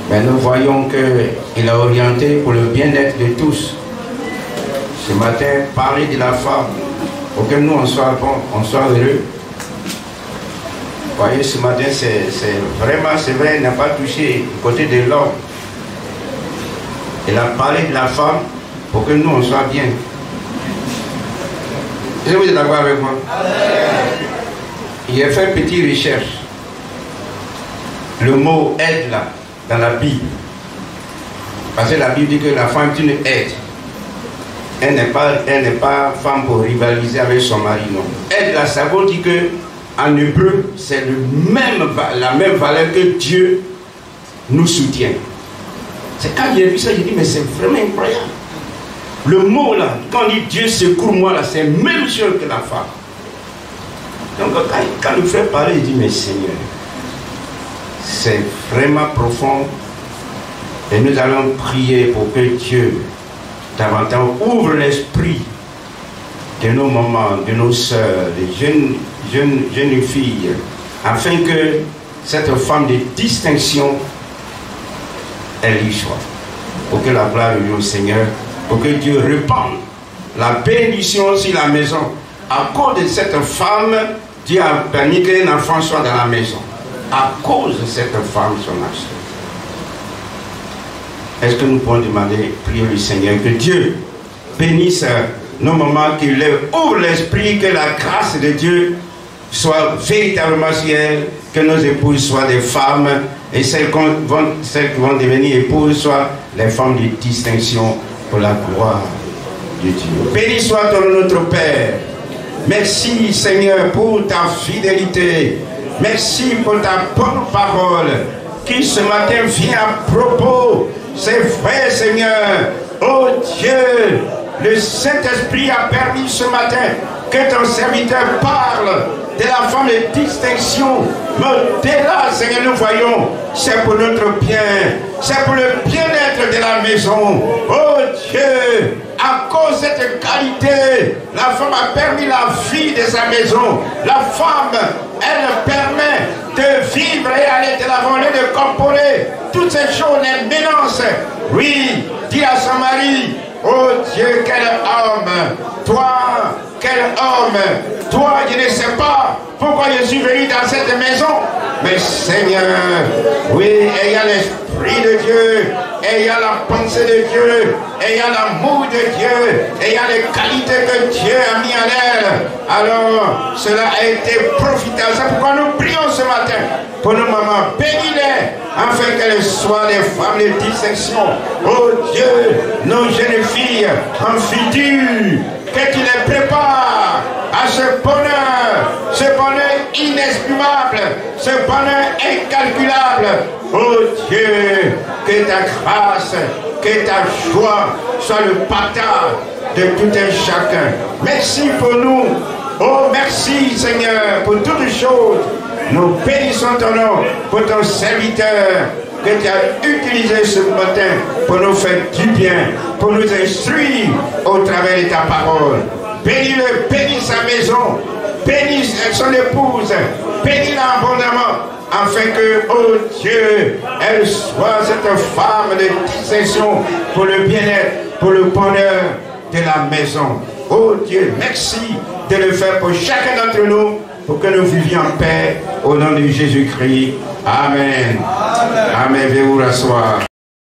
Mais nous voyons qu'il a orienté pour le bien-être de tous. Ce matin, parler de la femme, pour que nous on soit bons, on soit heureux. Vous voyez, ce matin, c'est vrai, il n'a pas touché le côté de l'homme. Il a parlé de la femme pour que nous, on soit bien. Est-ce que vous êtes d'accord avec moi? Il a fait une petite recherche. Le mot aide là, dans la Bible. Parce que la Bible dit que la femme est une aide. Elle n'est pas femme pour rivaliser avec son mari, non. Aide là, ça veut dire que en hébreu, c'est la même valeur que Dieu nous soutient. C'est quand j'ai vu ça, j'ai dit, mais c'est vraiment incroyable. Le mot là, quand on dit Dieu secours-moi là, c'est même chose que la femme. Donc quand le frère parlait, il dit, mais Seigneur, c'est vraiment profond. Et nous allons prier pour que Dieu davantage ouvre l'esprit de nos mamans, de nos soeurs, des jeunes filles, afin que cette femme de distinction, elle y soit. Pour que la gloire lui au Seigneur, pour que Dieu répande la bénédiction sur la maison. À cause de cette femme, Dieu a permis qu'un enfant soit dans la maison. À cause de cette femme, son action. Est-ce que nous pouvons demander, prier le Seigneur, que Dieu bénisse nos mamans, qu'il leur ouvre l'esprit, que la grâce de Dieu soit véritablement sur elles, que nos épouses soient des femmes, et celles qui vont devenir épouses soient les femmes de distinction pour la gloire de Dieu. Béni soit notre Père. Merci Seigneur pour ta fidélité. Merci pour ta bonne parole qui ce matin vient à propos. C'est vrai Seigneur. Oh Dieu, le Saint-Esprit a permis ce matin que ton serviteur parle de la femme de distinction. Mais dès là, Seigneur, nous voyons, c'est pour notre bien, c'est pour le bien-être de la maison. Oh Dieu, à cause de cette qualité, la femme a permis la vie de sa maison. La femme, elle permet de vivre et aller de l'avant, de composer toutes ces choses, les mélanges. Oui, dis à son mari, oh Dieu, quel homme, toi, quel homme, toi, je ne sais pas pourquoi je suis venu dans cette maison, mais Seigneur, oui, ayant l'Esprit de Dieu, ayant la pensée de Dieu, ayant l'amour de Dieu, ayant les qualités que Dieu a mis en elle, alors cela a été profitable. C'est pourquoi nous prions ce matin pour nos mamans, bénis-les, afin qu'elles soient des femmes de distinction. Oh Dieu, nos jeunes filles en futur, que tu les prépares à ce bonheur inexprimable, ce bonheur incalculable. Oh Dieu, que ta grâce, que ta joie soit le partage de tout un chacun. Merci pour nous. Oh merci Seigneur pour toutes choses. Nous bénissons ton nom pour ton serviteur que tu as utilisé ce matin pour nous faire du bien, pour nous instruire au travers de ta parole. Bénis-le, bénis sa maison, bénis son épouse, bénis-la abondamment, afin que, oh Dieu, elle soit cette femme de distinction pour le bien-être, pour le bonheur de la maison. Oh Dieu, merci de le faire pour chacun d'entre nous, pour que nous vivions en paix, au nom de Jésus-Christ. Amen. Amen. Veuillez vous rasseoir.